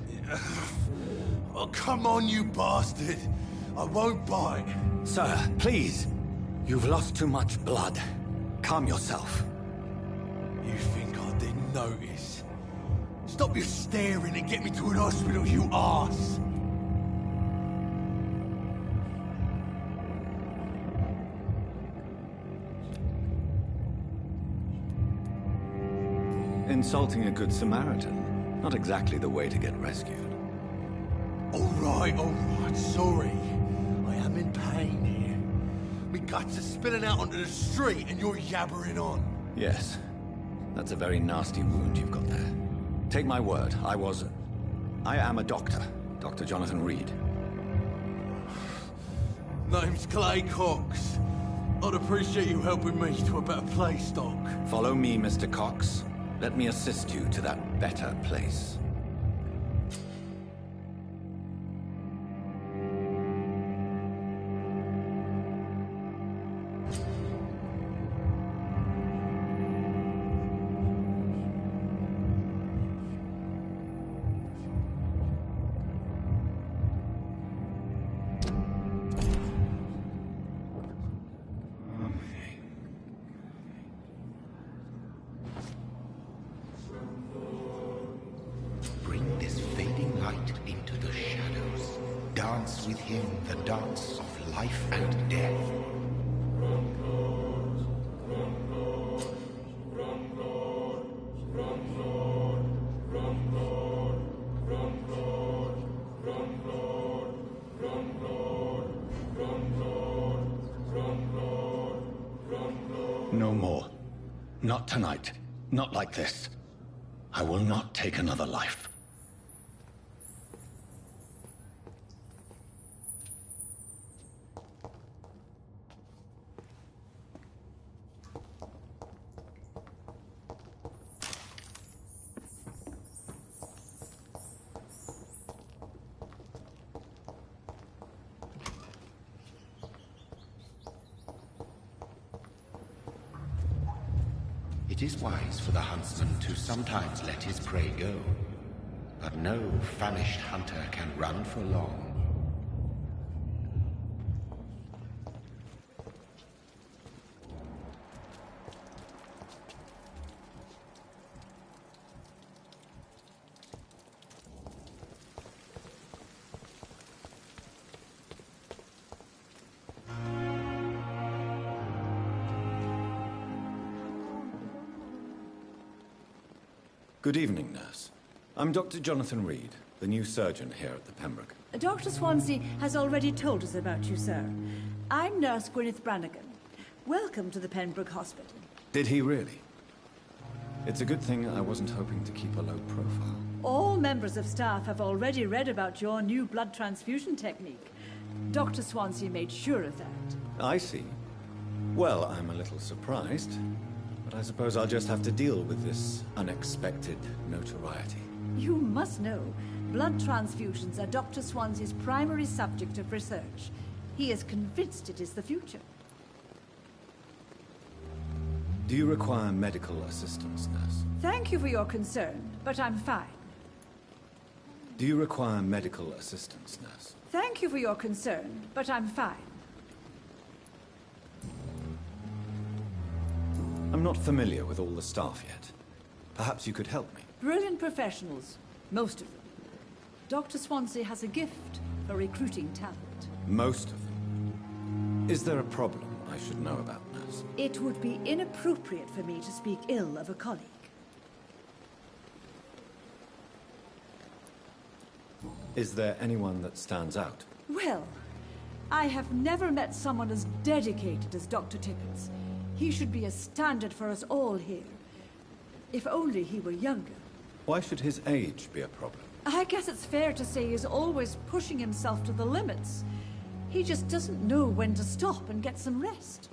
Oh, come on, you bastard. I won't bite. Sir, please. You've lost too much blood. Calm yourself. You think I didn't notice? Stop your staring and get me to an hospital, you arse! Insulting a good Samaritan. Not exactly the way to get rescued. All right, sorry. I am in pain here. Me guts are spilling out onto the street and you're yabbering on. Yes. That's a very nasty wound you've got there. Take my word, I am a doctor. Dr. Jonathan Reed. Name's Clay Cox. I'd appreciate you helping me to a better place, Doc. Follow me, Mr. Cox. Let me assist you to that better place. Bring this fading light into the shadows. Dance with him the dance of life and death. No more. Not tonight. Not like this. I will not take another life. It is wise for the huntsman to sometimes let his prey go, but no famished hunter can run for long. Good evening, nurse. I'm Dr. Jonathan Reed, the new surgeon here at the Pembroke. Dr. Swansea has already told us about you, sir. I'm Nurse Gwyneth Brannigan. Welcome to the Pembroke Hospital. Did he really? It's a good thing I wasn't hoping to keep a low profile. All members of staff have already read about your new blood transfusion technique. Dr. Swansea made sure of that. I see. Well, I'm a little surprised, but I suppose I'll just have to deal with this unexpected notoriety. You must know, blood transfusions are Dr. Swansea's primary subject of research. He is convinced it is the future. Do you require medical assistance, nurse? Thank you for your concern, but I'm fine. Do you require medical assistance, nurse? Thank you for your concern, but I'm fine. I'm not familiar with all the staff yet. Perhaps you could help me. Brilliant professionals, most of them. Dr. Swansea has a gift for recruiting talent. Most of them? Is there a problem I should know about, nurse? It would be inappropriate for me to speak ill of a colleague. Is there anyone that stands out? Well, I have never met someone as dedicated as Dr. Tippins. He should be a standard for us all here. If only he were younger. Why should his age be a problem? I guess it's fair to say he's always pushing himself to the limits. He just doesn't know when to stop and get some rest.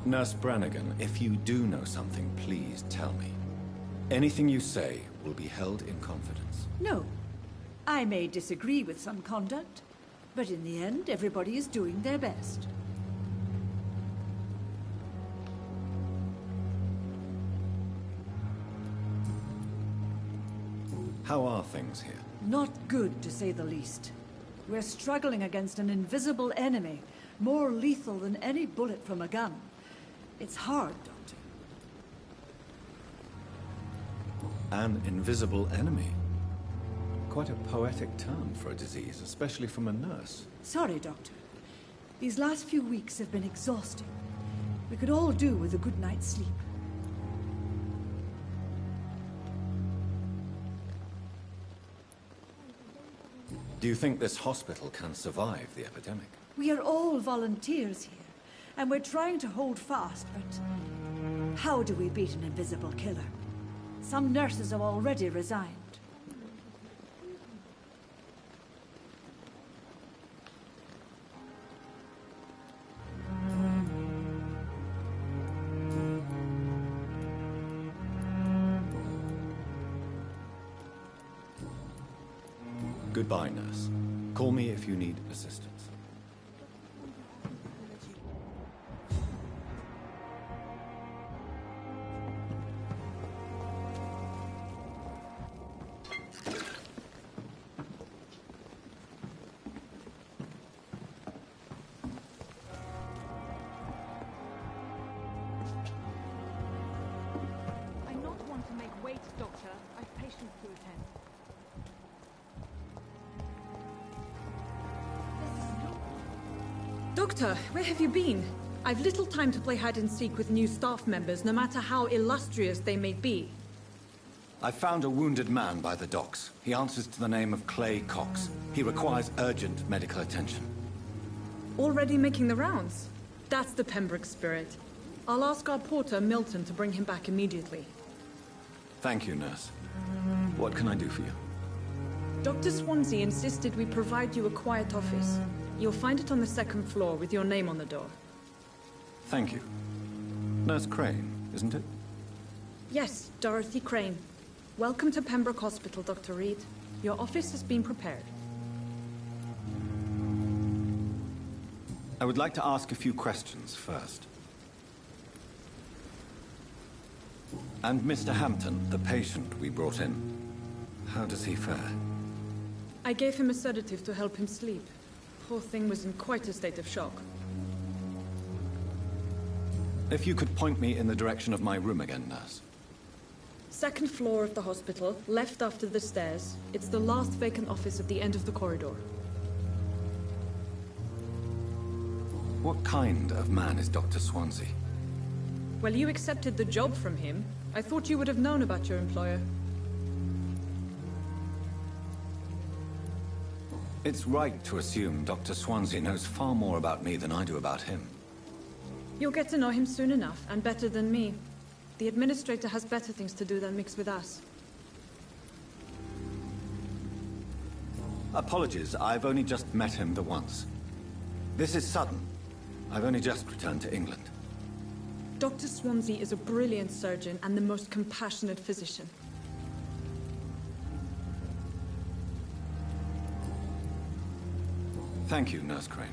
Nurse Brannigan, if you do know something, please tell me. Anything you say will be held in confidence. No. I may disagree with some conduct, but in the end, everybody is doing their best. How are things here? Not good, to say the least. We're struggling against an invisible enemy, more lethal than any bullet from a gun. It's hard, Doctor. An invisible enemy? Quite a poetic term for a disease, especially from a nurse. Sorry, Doctor. These last few weeks have been exhausting. We could all do with a good night's sleep. Do you think this hospital can survive the epidemic? We are all volunteers here, and we're trying to hold fast, but how do we beat an invisible killer? Some nurses have already resigned. Goodbye, nurse. Call me if you need assistance. I not want to make wait, Doctor. I've patients to attend. Doctor, where have you been? I've little time to play hide and seek with new staff members, no matter how illustrious they may be. I found a wounded man by the docks. He answers to the name of Clay Cox. He requires urgent medical attention. Already making the rounds? That's the Pembroke spirit. I'll ask our porter, Milton, to bring him back immediately. Thank you, nurse. What can I do for you? Dr. Swansea insisted we provide you a quiet office. You'll find it on the second floor with your name on the door. Thank you. Nurse Crane, isn't it? Yes, Dorothy Crane. Welcome to Pembroke Hospital, Dr. Reed. Your office has been prepared. I would like to ask a few questions first. And Mr. Hampton, the patient we brought in, how does he fare? I gave him a sedative to help him sleep. Whole thing was in quite a state of shock. If you could point me in the direction of my room again, nurse. Second floor of the hospital, left after the stairs. It's the last vacant office at the end of the corridor. What kind of man is Dr. Swansea? Well, you accepted the job from him. I thought you would have known about your employer. It's right to assume Dr. Swansea knows far more about me than I do about him. You'll get to know him soon enough, and better than me. The administrator has better things to do than mix with us. Apologies, I've only just met him the once. This is sudden. I've only just returned to England. Dr. Swansea is a brilliant surgeon and the most compassionate physician. Thank you, Nurse Crane.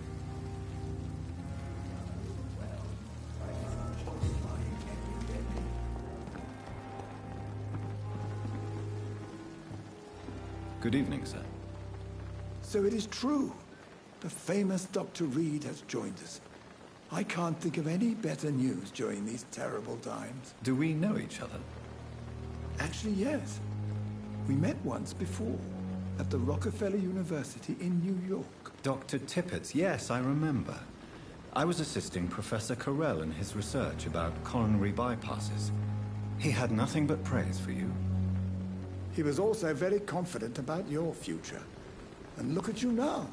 Good evening, sir. So it is true. The famous Dr. Reed has joined us. I can't think of any better news during these terrible times. Do we know each other? Actually, yes. We met once before, at the Rockefeller University in New York. Dr. Tippets, yes, I remember. I was assisting Professor Carell in his research about coronary bypasses. He had nothing but praise for you. He was also very confident about your future. And look at you now.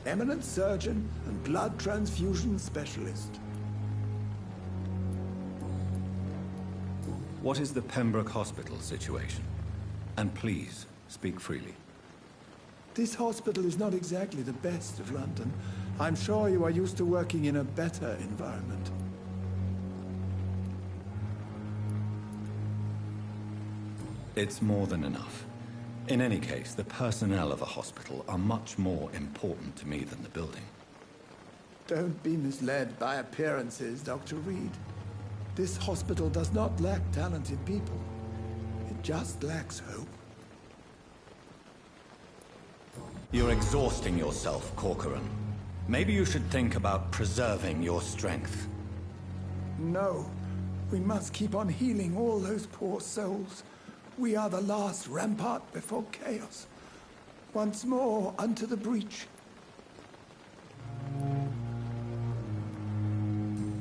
Eminent surgeon and blood transfusion specialist. What is the Pembroke Hospital situation? And please, speak freely. This hospital is not exactly the best of London. I'm sure you are used to working in a better environment. It's more than enough. In any case, the personnel of a hospital are much more important to me than the building. Don't be misled by appearances, Dr. Reed. This hospital does not lack talented people. It just lacks hope. You're exhausting yourself, Corcoran. Maybe you should think about preserving your strength. No. We must keep on healing all those poor souls. We are the last rampart before chaos. Once more, unto the breach.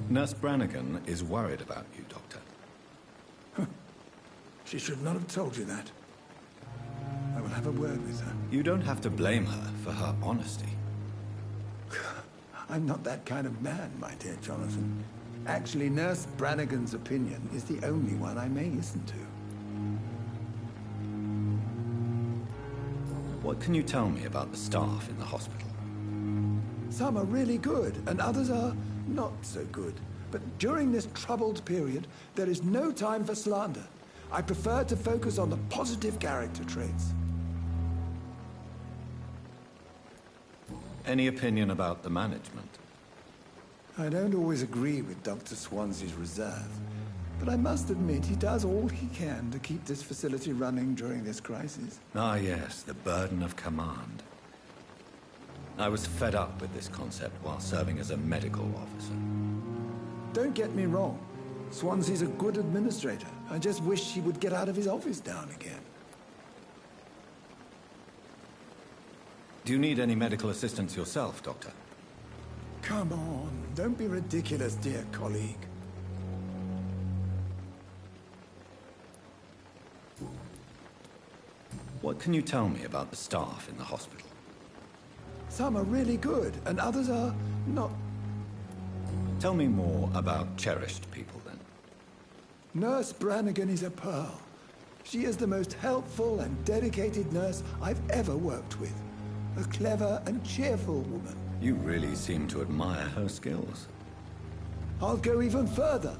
Nurse Brannigan is worried about you, Doctor. She should not have told you that. I will have a word with her. You don't have to blame her for her honesty. I'm not that kind of man, my dear Jonathan. Actually, Nurse Brannigan's opinion is the only one I may listen to. What can you tell me about the staff in the hospital? Some are really good, and others are not so good. But during this troubled period, there is no time for slander. I prefer to focus on the positive character traits. Any opinion about the management? I don't always agree with Dr. Swansea's reserve, but I must admit he does all he can to keep this facility running during this crisis. Ah, yes, the burden of command. I was fed up with this concept while serving as a medical officer. Don't get me wrong. Swansea's a good administrator. I just wish he would get out of his office down again. Do you need any medical assistance yourself, Doctor? Come on, don't be ridiculous, dear colleague. What can you tell me about the staff in the hospital? Some are really good, and others are not. Tell me more about cherished people, then. Nurse Brannigan is a pearl. She is the most helpful and dedicated nurse I've ever worked with. A clever and cheerful woman. You really seem to admire her skills. I'll go even further.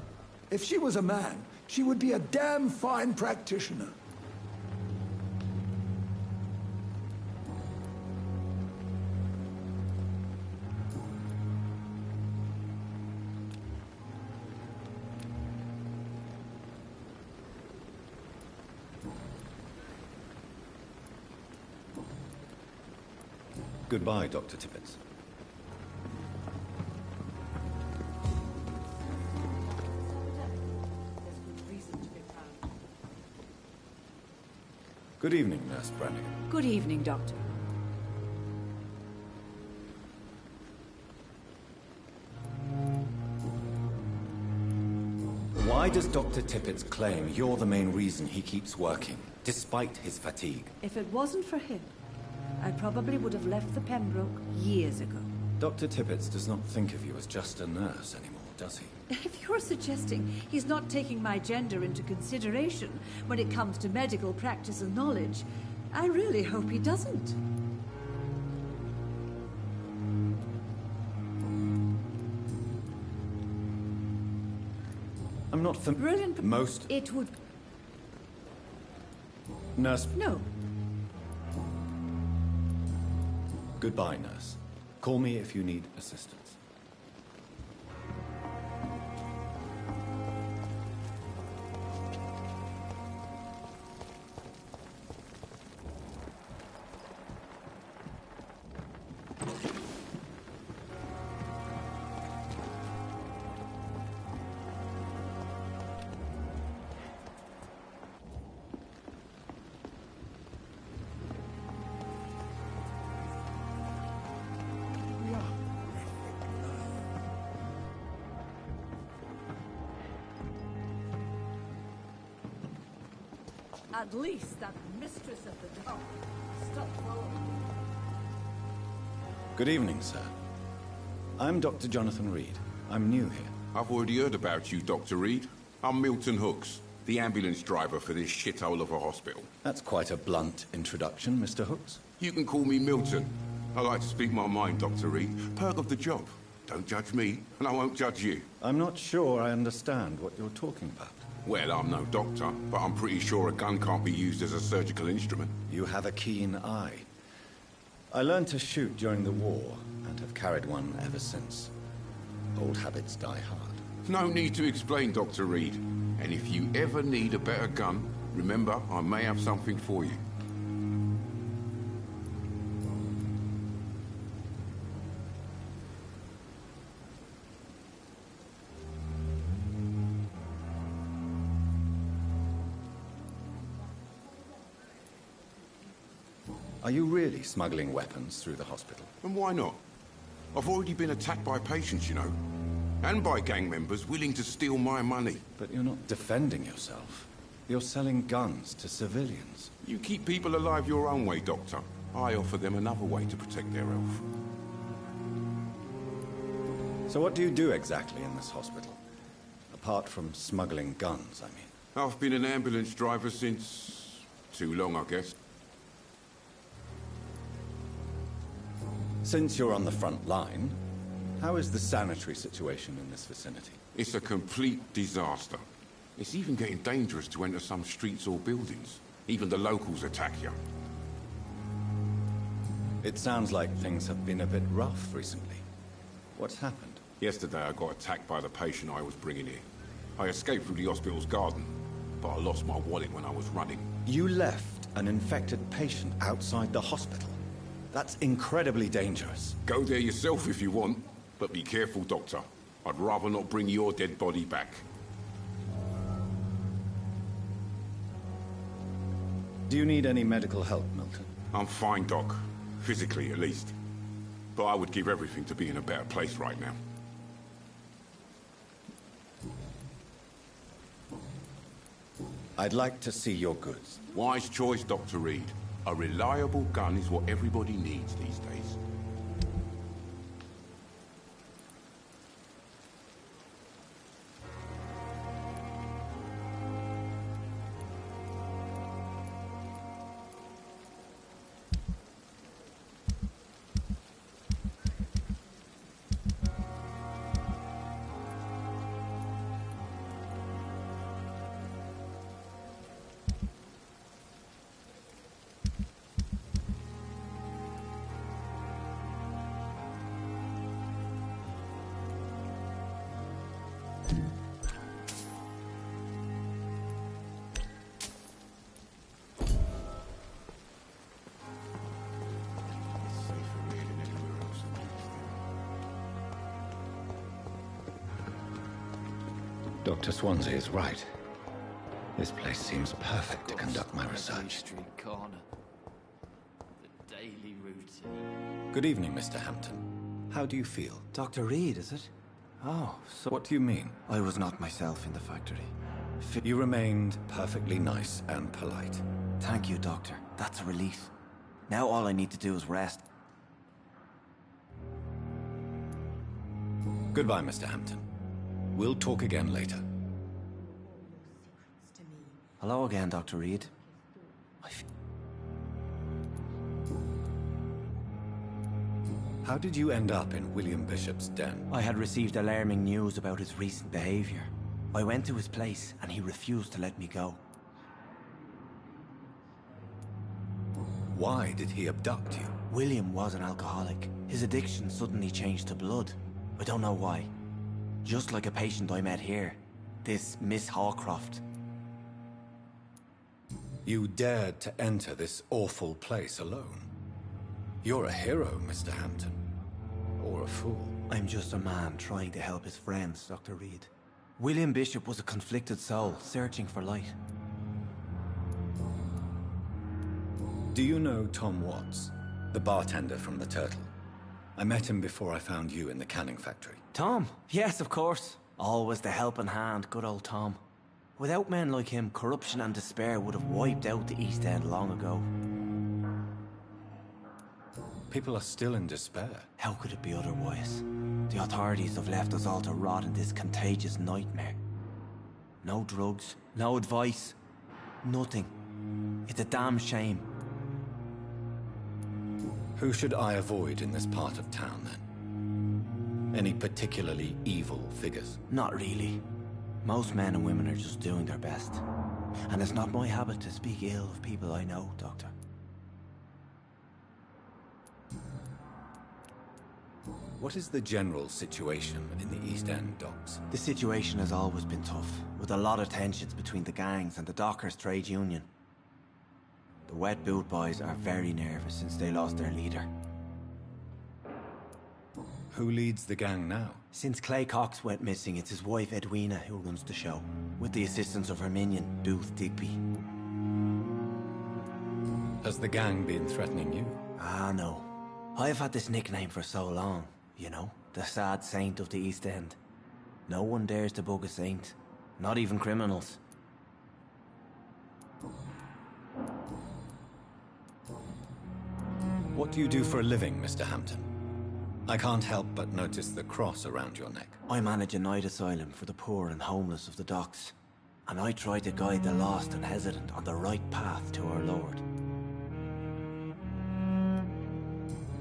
If she was a man, she would be a damn fine practitioner. Goodbye, Dr. Tippett. Good evening, Nurse Brannigan. Good evening, Doctor. Why does Dr. Tippett claim you're the main reason he keeps working, despite his fatigue? If it wasn't for him, I probably would have left the Pembroke years ago. Dr. Tippett does not think of you as just a nurse anymore, does he? If you're suggesting he's not taking my gender into consideration when it comes to medical practice and knowledge, I really hope he doesn't. I'm not Brilliant. Most... It would... Nurse... No. Goodbye, nurse. Call me if you need assistance. At least that mistress of the dark stopped following. Good evening, sir. I'm Dr. Jonathan Reed. I'm new here. I've already heard about you, Dr. Reed. I'm Milton Hooks, the ambulance driver for this shithole of a hospital. That's quite a blunt introduction, Mr. Hooks. You can call me Milton. I like to speak my mind, Dr. Reed. Perk of the job. Don't judge me, and I won't judge you. I'm not sure I understand what you're talking about. Well, I'm no doctor, but I'm pretty sure a gun can't be used as a surgical instrument. You have a keen eye. I learned to shoot during the war, and have carried one ever since. Old habits die hard. No need to explain, Dr. Reed. And if you ever need a better gun, remember, I may have something for you. Are you really smuggling weapons through the hospital? And why not? I've already been attacked by patients, you know. And by gang members willing to steal my money. But you're not defending yourself. You're selling guns to civilians. You keep people alive your own way, Doctor. I offer them another way to protect their health. So what do you do exactly in this hospital? Apart from smuggling guns, I mean. I've been an ambulance driver since... too long, I guess. Since you're on the front line, how is the sanitary situation in this vicinity? It's a complete disaster. It's even getting dangerous to enter some streets or buildings. Even the locals attack you. It sounds like things have been a bit rough recently. What's happened? Yesterday I got attacked by the patient I was bringing here. I escaped through the hospital's garden, but I lost my wallet when I was running. You left an infected patient outside the hospital? That's incredibly dangerous. Go there yourself if you want, but be careful, Doctor. I'd rather not bring your dead body back. Do you need any medical help, Milton? I'm fine, Doc. Physically, at least. But I would give everything to be in a better place right now. I'd like to see your goods. Wise choice, Dr. Reed. A reliable gun is what everybody needs these days. Dr. Swansea is right. This place seems perfect to conduct my research. Street corner. The daily routine. Good evening, Mr. Hampton. How do you feel? Dr. Reed, is it? Oh, so... What do you mean? I was not myself in the factory. You remained perfectly nice and polite. Thank you, Doctor. That's a relief. Now all I need to do is rest. Goodbye, Mr. Hampton. We'll talk again later. Hello again, Dr. Reed. How did you end up in William Bishop's den? I had received alarming news about his recent behavior. I went to his place, and he refused to let me go. Why did he abduct you? William was an alcoholic. His addiction suddenly changed to blood. I don't know why. Just like a patient I met here. This Miss Hawcroft. You dared to enter this awful place alone. You're a hero, Mr. Hampton. Or a fool. I'm just a man trying to help his friends, Dr. Reed. William Bishop was a conflicted soul, searching for light. Do you know Tom Watts, the bartender from the Turtle? I met him before I found you in the canning factory. Tom? Yes, of course. Always the helping hand, good old Tom. Without men like him, corruption and despair would have wiped out the East End long ago. People are still in despair. How could it be otherwise? The authorities have left us all to rot in this contagious nightmare. No drugs, no advice, nothing. It's a damn shame. Who should I avoid in this part of town, then? Any particularly evil figures? Not really. Most men and women are just doing their best. And it's not my habit to speak ill of people I know, Doctor. What is the general situation in the East End docks? The situation has always been tough, with a lot of tensions between the gangs and the dockers' trade union. The Wet Boot Boys are very nervous since they lost their leader. Who leads the gang now? Since Clay Cox went missing, it's his wife Edwina who runs the show, with the assistance of her minion, Booth Digby. Has the gang been threatening you? Ah, no. I've had this nickname for so long, you know, the sad saint of the East End. No one dares to bug a saint, not even criminals. What do you do for a living, Mr. Hampton? I can't help but notice the cross around your neck. I manage a night asylum for the poor and homeless of the docks, and I try to guide the lost and hesitant on the right path to our Lord.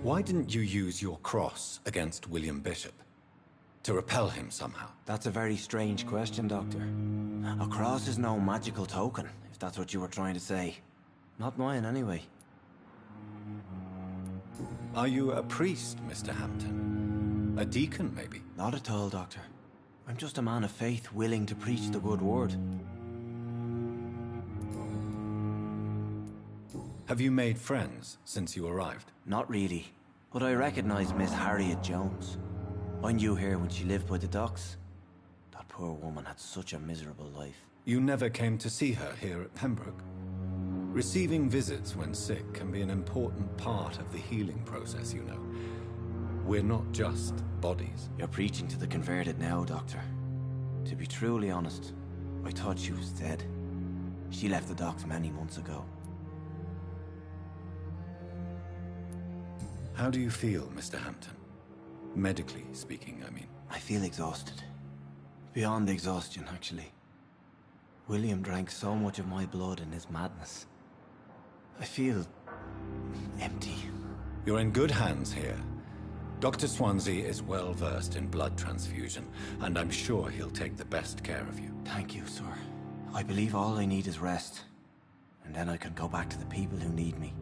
Why didn't you use your cross against William Bishop? To repel him somehow? That's a very strange question, Doctor. A cross is no magical token, if that's what you were trying to say. Not mine, anyway. Are you a priest, Mr. Hampton? A deacon, maybe? Not at all, Doctor. I'm just a man of faith willing to preach the good word. Have you made friends since you arrived? Not really, but I recognize Miss Harriet Jones. I knew her when she lived by the docks. That poor woman had such a miserable life. You never came to see her here at Pembroke? Receiving visits when sick can be an important part of the healing process, you know. We're not just bodies. You're preaching to the converted now, Doctor. To be truly honest, I thought she was dead. She left the docks many months ago. How do you feel, Mr. Hampton? Medically speaking, I mean. I feel exhausted. Beyond exhaustion, actually. William drank so much of my blood in his madness. I feel empty. You're in good hands here. Dr. Swansea is well versed in blood transfusion, and I'm sure he'll take the best care of you. Thank you, sir. I believe all I need is rest. And then I can go back to the people who need me.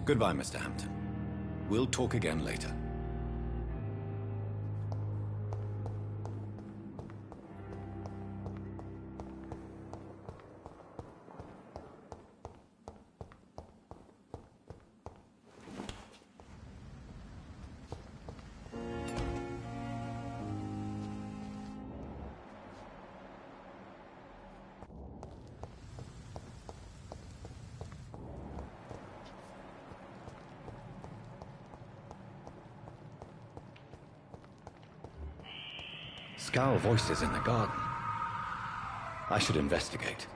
Goodbye, Mr. Hampton. We'll talk again later. Scowl voices in the garden. I should investigate.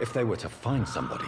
If they were to find somebody...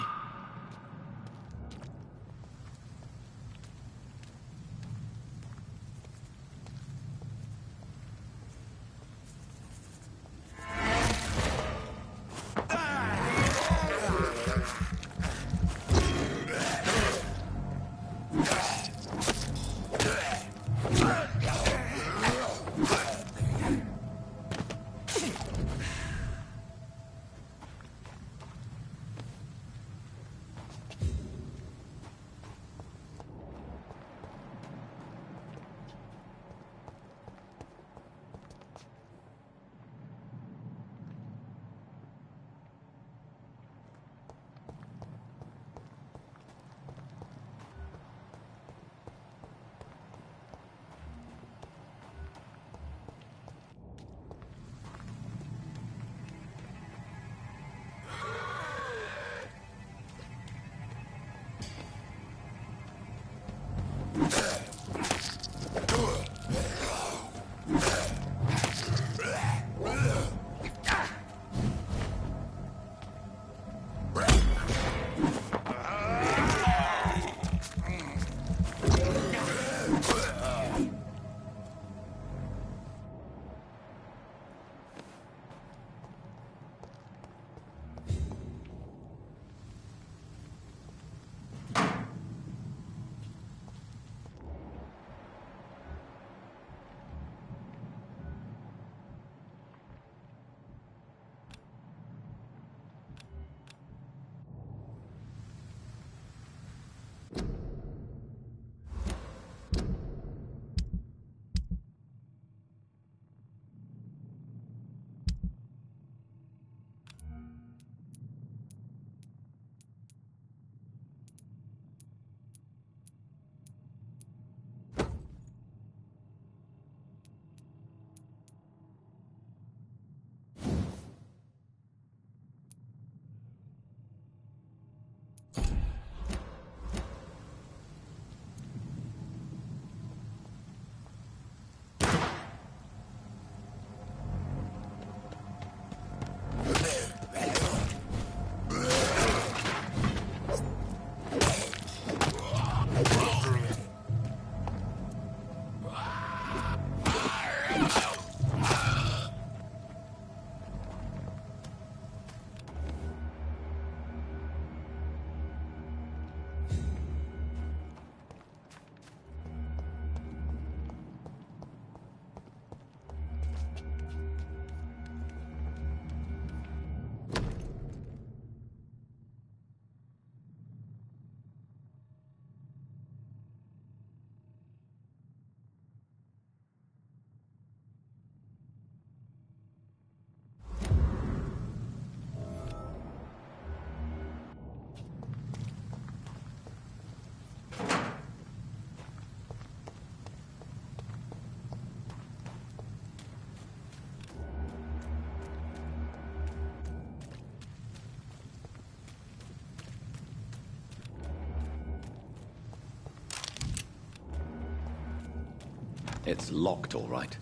It's locked, all right.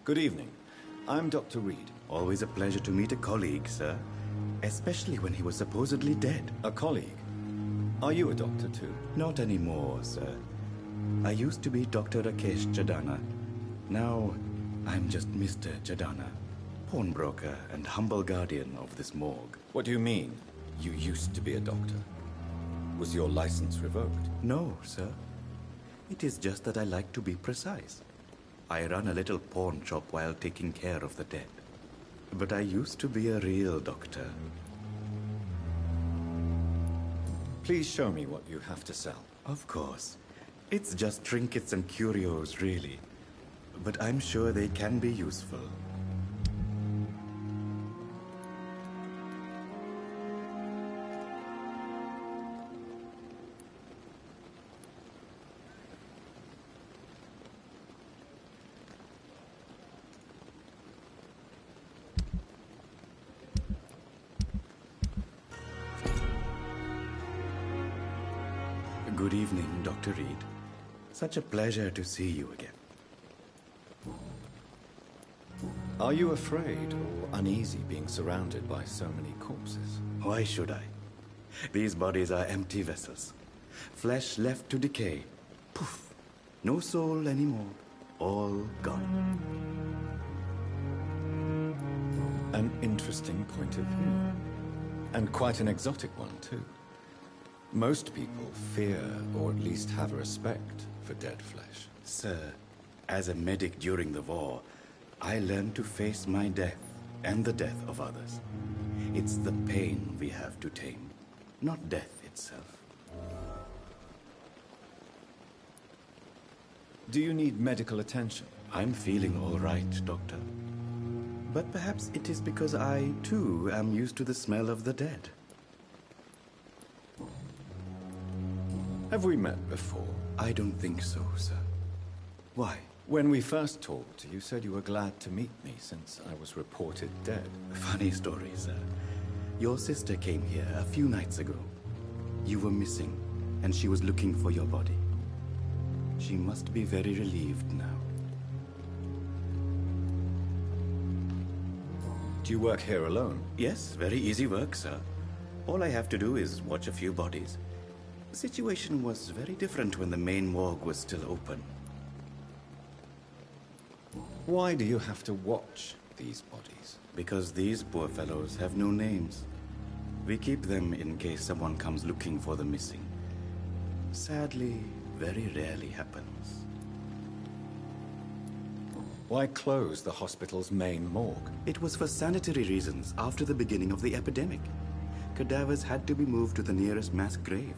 Good evening. I'm Dr. Reed. Always a pleasure to meet a colleague, sir. Especially when he was supposedly dead. A colleague? Are you a doctor too? Not anymore, sir. I used to be Dr. Rakesh Jadana. Now, I'm just Mr. Jadana, pawnbroker and humble guardian of this morgue. What do you mean, you used to be a doctor? Was your license revoked? No, sir. It is just that I like to be precise. I run a little pawn shop while taking care of the dead. But I used to be a real doctor. Please show me what you have to sell. Of course. It's just trinkets and curios, really. But I'm sure they can be useful. Good evening, Dr. Reed. Such a pleasure to see you again. Are you afraid or uneasy being surrounded by so many corpses? Why should I? These bodies are empty vessels. Flesh left to decay. Poof. No soul anymore. All gone. An interesting point of view. And quite an exotic one, too. Most people fear, or at least have a respect, for dead flesh. Sir, as a medic during the war, I learned to face my death and the death of others. It's the pain we have to tame, not death itself. Do you need medical attention? I'm feeling all right, Doctor. But perhaps it is because I, too, am used to the smell of the dead. Have we met before? I don't think so, sir. Why? When we first talked, you said you were glad to meet me since I was reported dead. Funny story, sir. Your sister came here a few nights ago. You were missing, and she was looking for your body. She must be very relieved now. Do you work here alone? Yes, very easy work, sir. All I have to do is watch a few bodies. The situation was very different when the main morgue was still open. Why do you have to watch these bodies? Because these poor fellows have no names. We keep them in case someone comes looking for the missing. Sadly, very rarely happens. Why close the hospital's main morgue? It was for sanitary reasons after the beginning of the epidemic. Cadavers had to be moved to the nearest mass grave.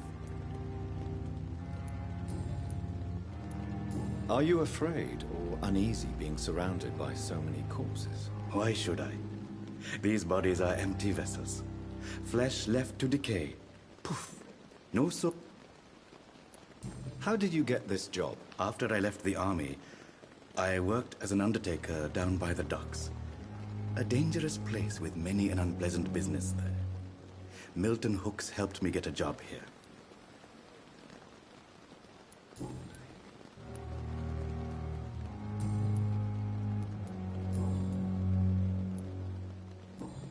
Are you afraid or uneasy being surrounded by so many corpses? Why should I? These bodies are empty vessels. Flesh left to decay. Poof. No soul. How did you get this job? After I left the army, I worked as an undertaker down by the docks. A dangerous place with many an unpleasant business there. Milton Hooks helped me get a job here.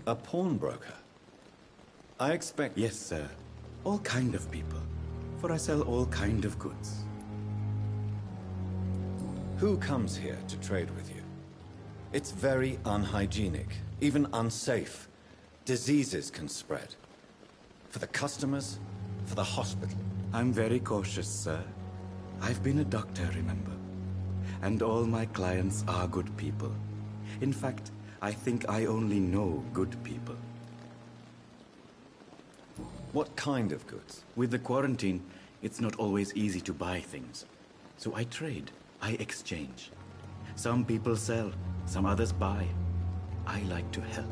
A pawnbroker? I expect... Yes, sir. All kind of people. For I sell all kind of goods. Who comes here to trade with you? It's very unhygienic, even unsafe. Diseases can spread. For the customers, for the hospital. I'm very cautious, sir. I've been a doctor, remember? And all my clients are good people. In fact, I think I only know good people. What kind of goods? With the quarantine, it's not always easy to buy things. So I trade, I exchange. Some people sell, some others buy. I like to help.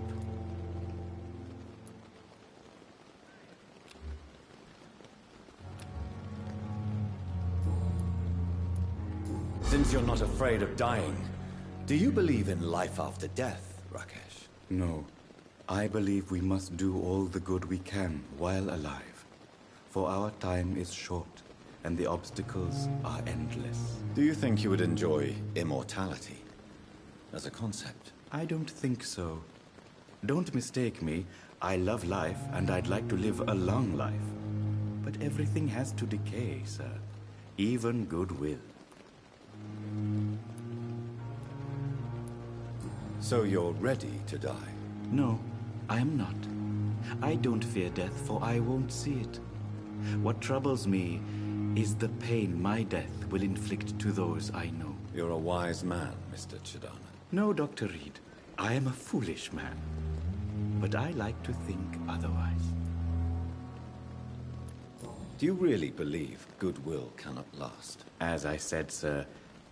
Since you're not afraid of dying, do you believe in life after death? Rakesh? No. I believe we must do all the good we can while alive. For our time is short, and the obstacles are endless. Do you think you would enjoy immortality? as a concept. I don't think so. Don't mistake me. I love life, and I'd like to live a long life. But everything has to decay, sir. Even goodwill. So you're ready to die? No, I am not. I don't fear death, for I won't see it. What troubles me is the pain my death will inflict to those I know. You're a wise man, Mr. Chidana. No, Dr. Reed. I am a foolish man. But I like to think otherwise. Do you really believe goodwill cannot last? As I said, sir,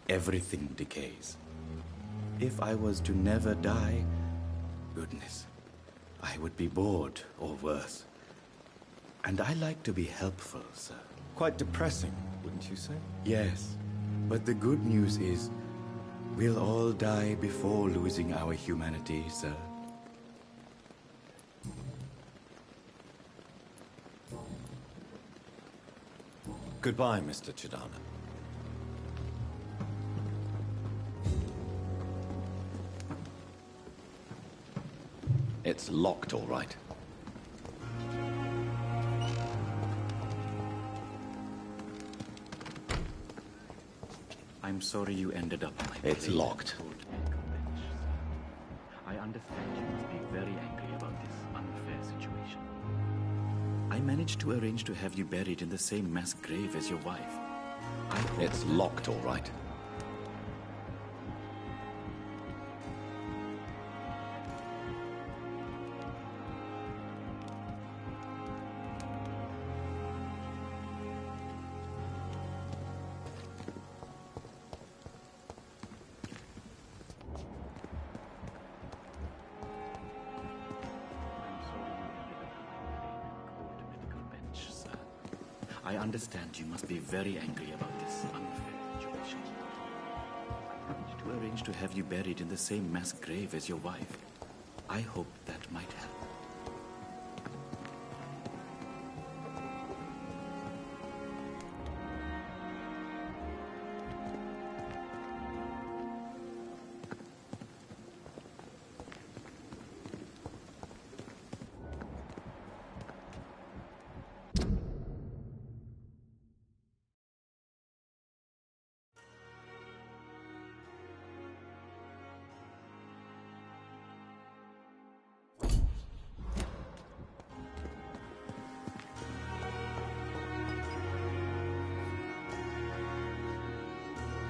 everything decays. If I was to never die, goodness, I would be bored or worse. And I like to be helpful, sir. Quite depressing, wouldn't you say? Yes, but the good news is, we'll all die before losing our humanity, sir. Goodbye, Mr. Chidana. It's locked, all right. I'm sorry you ended up on my It's plate. locked. I understand you must be very angry about this unfair situation. I managed to arrange to have you buried in the same mass grave as your wife. It's locked, all right. I understand you must be very angry about this unfair situation. I managed to arrange to have you buried in the same mass grave as your wife. I hope that might help.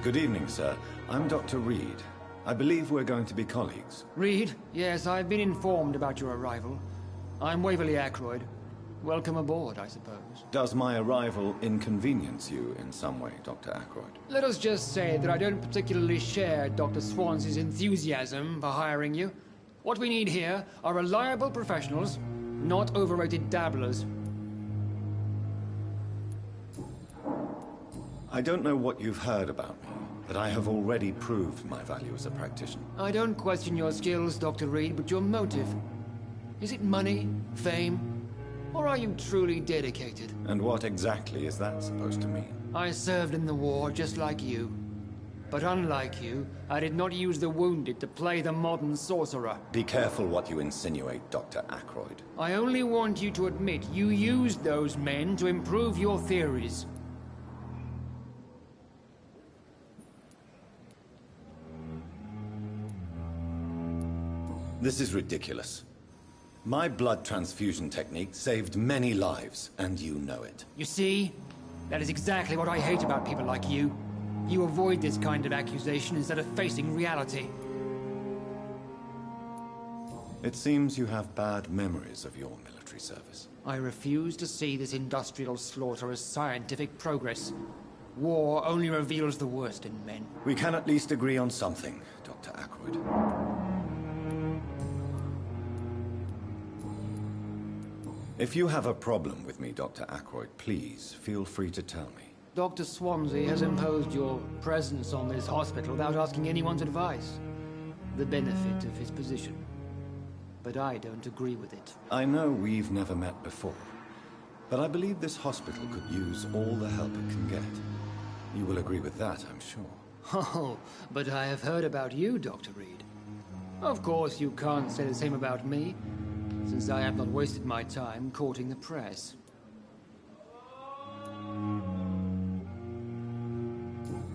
Good evening, sir. I'm Dr. Reed. I believe we're going to be colleagues. Reed? Yes, I've been informed about your arrival. I'm Waverly Ackroyd. Welcome aboard, I suppose. Does my arrival inconvenience you in some way, Dr. Ackroyd? Let us just say that I don't particularly share Dr. Swans's enthusiasm for hiring you. What we need here are reliable professionals, not overrated dabblers. I don't know what you've heard about me, but I have already proved my value as a practitioner. I don't question your skills, Dr. Reed, but your motive. Is it money, fame, or are you truly dedicated? And what exactly is that supposed to mean? I served in the war just like you. But unlike you, I did not use the wounded to play the modern sorcerer. Be careful what you insinuate, Dr. Ackroyd. I only want you to admit you used those men to improve your theories. This is ridiculous. My blood transfusion technique saved many lives, and you know it. You see? That is exactly what I hate about people like you. You avoid this kind of accusation instead of facing reality. It seems you have bad memories of your military service. I refuse to see this industrial slaughter as scientific progress. War only reveals the worst in men. We can at least agree on something, Dr. Ackroyd. If you have a problem with me, Dr. Ackroyd, please feel free to tell me. Dr. Swansea has imposed your presence on this hospital without asking anyone's advice. The benefit of his position. But I don't agree with it. I know we've never met before, but I believe this hospital could use all the help it can get. You will agree with that, I'm sure. Oh, but I have heard about you, Dr. Reed. Of course, you can't say the same about me, since I have not wasted my time courting the press.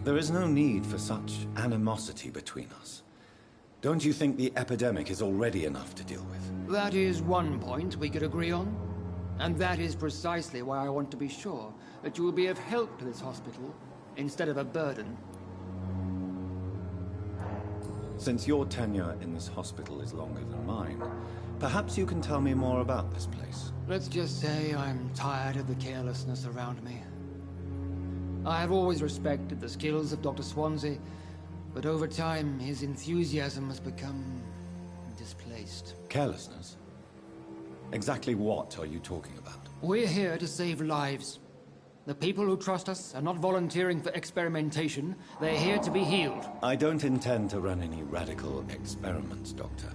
There is no need for such animosity between us. Don't you think the epidemic is already enough to deal with? That is one point we could agree on. And that is precisely why I want to be sure that you will be of help to this hospital, instead of a burden. Since your tenure in this hospital is longer than mine, perhaps you can tell me more about this place. Let's just say I'm tired of the carelessness around me. I have always respected the skills of Dr. Swansea, but over time his enthusiasm has become displaced. Carelessness? Exactly what are you talking about? We're here to save lives. The people who trust us are not volunteering for experimentation. They're here to be healed. I don't intend to run any radical experiments, Doctor.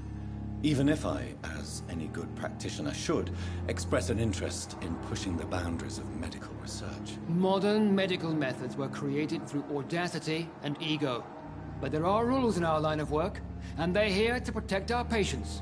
Even if I, as any good practitioner should, express an interest in pushing the boundaries of medical research. Modern medical methods were created through audacity and ego. But there are rules in our line of work, and they're here to protect our patients.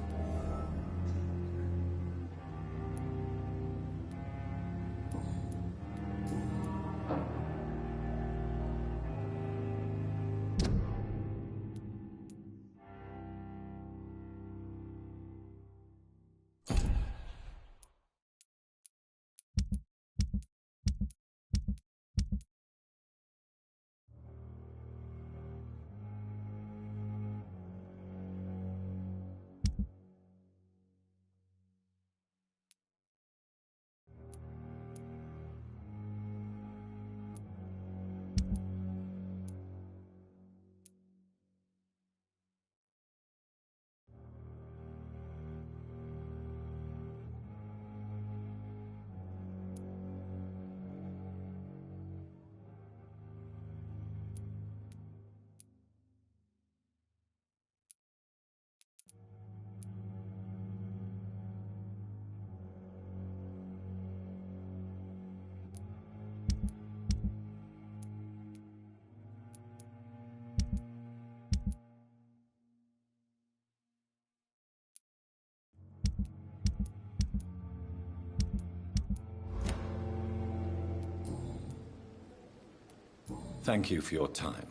Thank you for your time.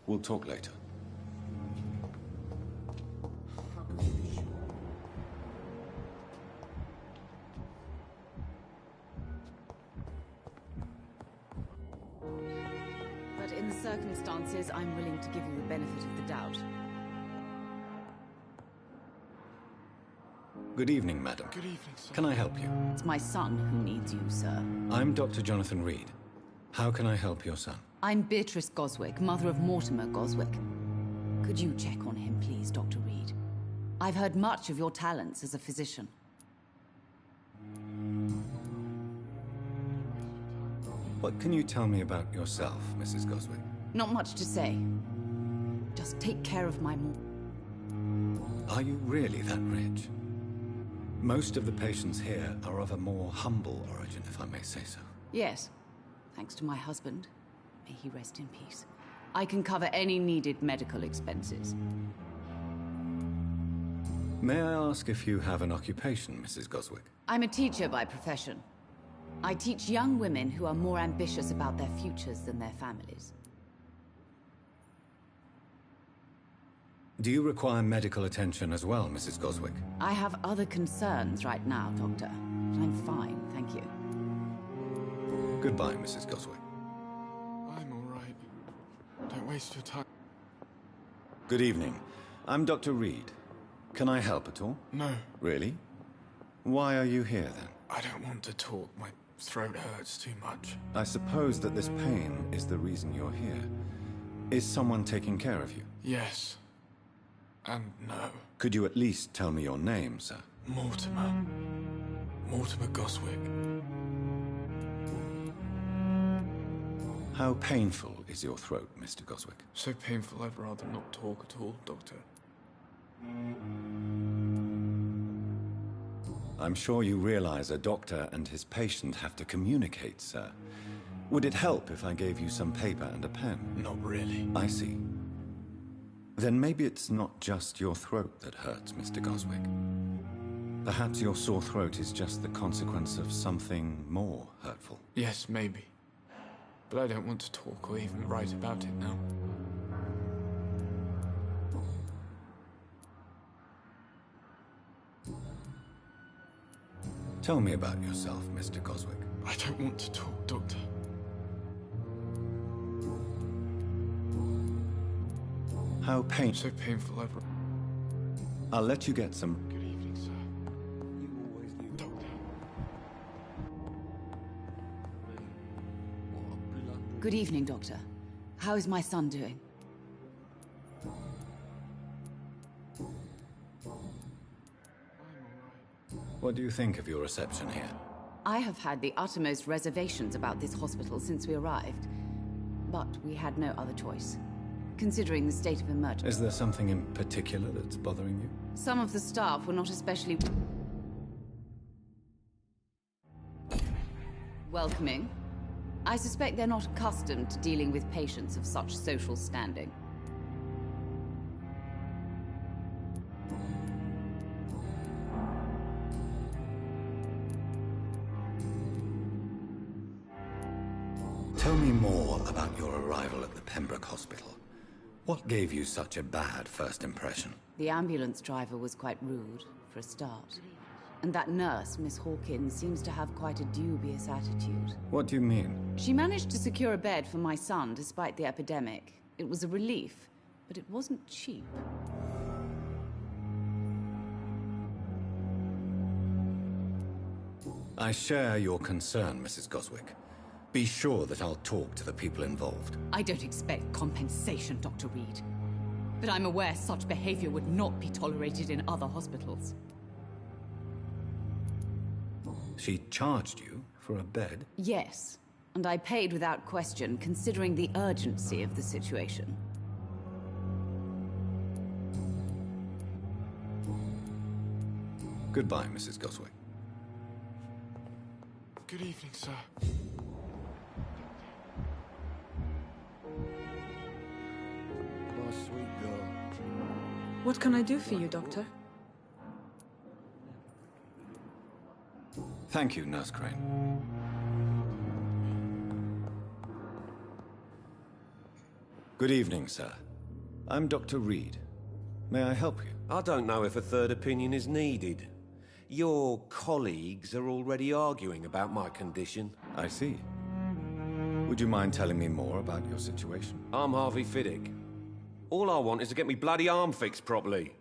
We'll talk later. But in the circumstances, I'm willing to give you the benefit of the doubt. Good evening, madam. Good evening, sir. Can I help you? It's my son who needs you, sir. I'm Dr. Jonathan Reed. How can I help your son? I'm Beatrice Goswick, mother of Mortimer Goswick. Could you check on him, please, Dr. Reed? I've heard much of your talents as a physician. What can you tell me about yourself, Mrs. Goswick? Not much to say. Just take care of my mom. Are you really that rich? Most of the patients here are of a more humble origin, if I may say so. Yes, thanks to my husband. May he rest in peace. I can cover any needed medical expenses. May I ask if you have an occupation, Mrs. Goswick? I'm a teacher by profession. I teach young women who are more ambitious about their futures than their families. Do you require medical attention as well, Mrs. Goswick? I have other concerns right now, Doctor. But I'm fine, thank you. Goodbye, Mrs. Goswick. I'm all right. Don't waste your time. Good evening. I'm Dr. Reed. Can I help at all? No. Really? Why are you here, then? I don't want to talk. My throat hurts too much. I suppose that this pain is the reason you're here. Is someone taking care of you? Yes. And no. Could you at least tell me your name, sir? Mortimer. Mortimer Goswick. How painful is your throat, Mr. Goswick? So painful I'd rather not talk at all, Doctor. I'm sure you realize a doctor and his patient have to communicate, sir. Would it help if I gave you some paper and a pen? Not really. I see. Then maybe it's not just your throat that hurts, Mr. Goswick. Perhaps your sore throat is just the consequence of something more hurtful. Yes, maybe. But I don't want to talk or even write about it now. Tell me about yourself, Mr. Goswick. I don't want to talk, Doctor. How So painful, I'll let you get some... Good evening, sir. You always knew. Doctor. Good evening, Doctor. How is my son doing? What do you think of your reception here? I have had the uttermost reservations about this hospital since we arrived. But we had no other choice, considering the state of emergency. Is there something in particular that's bothering you? Some of the staff were not especially welcoming. I suspect they're not accustomed to dealing with patients of such social standing. Tell me more about your arrival at the Pembroke Hospital. What gave you such a bad first impression? The ambulance driver was quite rude, for a start. And that nurse, Miss Hawkins, seems to have quite a dubious attitude. What do you mean? She managed to secure a bed for my son despite the epidemic. It was a relief, but it wasn't cheap. I share your concern, Mrs. Goswick. Be sure that I'll talk to the people involved. I don't expect compensation, Dr. Reed. But I'm aware such behavior would not be tolerated in other hospitals. She charged you for a bed? Yes, and I paid without question, considering the urgency of the situation. Goodbye, Mrs. Goswick. Good evening, sir. My sweet girl. What can I do for you, Doctor? Thank you, Nurse Crane. Good evening, sir. I'm Dr. Reed. May I help you? I don't know if a third opinion is needed. Your colleagues are already arguing about my condition. I see. Would you mind telling me more about your situation? I'm Harvey Fiddick. All I want is to get me bloody arm fixed properly.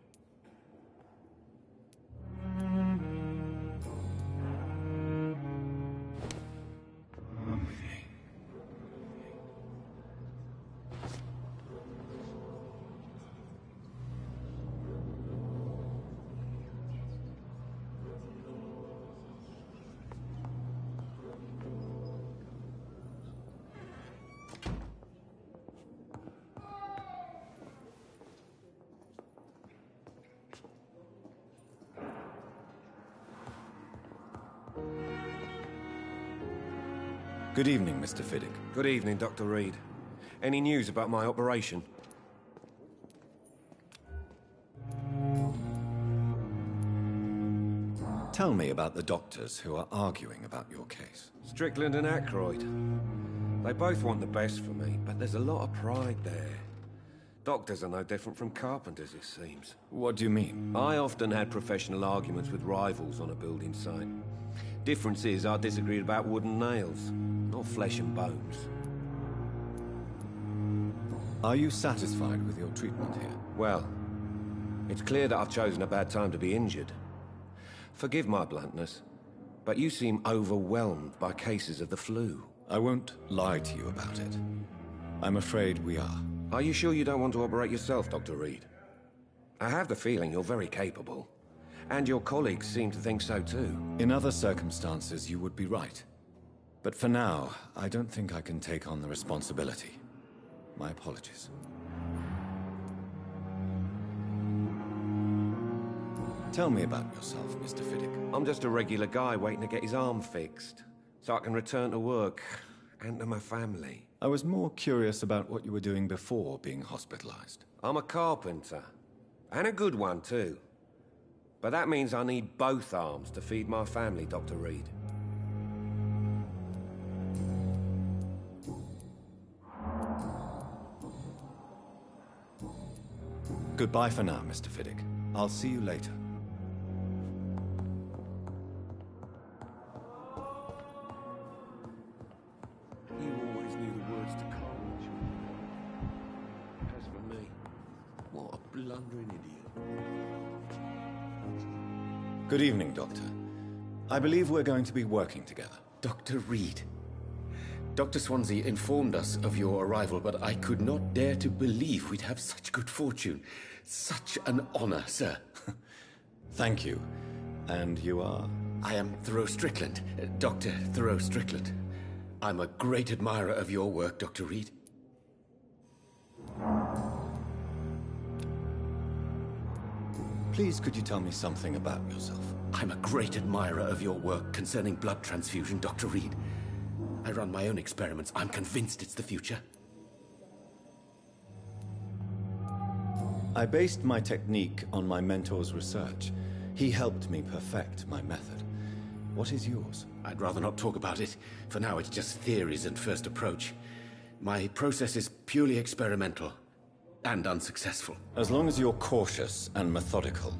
Good evening, Mr. Fiddick. Good evening, Dr. Reed. Any news about my operation? Tell me about the doctors who are arguing about your case. Strickland and Aykroyd. They both want the best for me, but there's a lot of pride there. Doctors are no different from carpenters, it seems. What do you mean? I often had professional arguments with rivals on a building site. Difference is, I disagreed about wooden nails, not flesh and bones. Are you satisfied with your treatment here? Well, it's clear that I've chosen a bad time to be injured. Forgive my bluntness, but you seem overwhelmed by cases of the flu. I won't lie to you about it. I'm afraid we are. Are you sure you don't want to operate yourself, Dr. Reed? I have the feeling you're very capable. And your colleagues seem to think so too. In other circumstances, you would be right. But for now, I don't think I can take on the responsibility. My apologies. Tell me about yourself, Mr. Fiddick. I'm just a regular guy waiting to get his arm fixed, so I can return to work. and to my family. I was more curious about what you were doing before being hospitalized. I'm a carpenter. And a good one, too. But that means I need both arms to feed my family, Dr. Reed. Goodbye for now, Mr. Fiddick. I'll see you later. You always knew the words to courage. As for me, what a blundering idiot. Good evening, Doctor. I believe we're going to be working together. Dr. Reed. Dr. Swansea informed us of your arrival, but I could not dare to believe we'd have such good fortune. Such an honor, sir. Thank you. And you are? I am Thoreau Strickland, Dr. Thoreau Strickland. I'm a great admirer of your work, Dr. Reed. Please, could you tell me something about yourself? I'm a great admirer of your work concerning blood transfusion, Dr. Reed. I run my own experiments. I'm convinced it's the future. I based my technique on my mentor's research. He helped me perfect my method. What is yours? I'd rather not talk about it. For now, it's just theories and first approach. My process is purely experimental and unsuccessful. As long as you're cautious and methodical,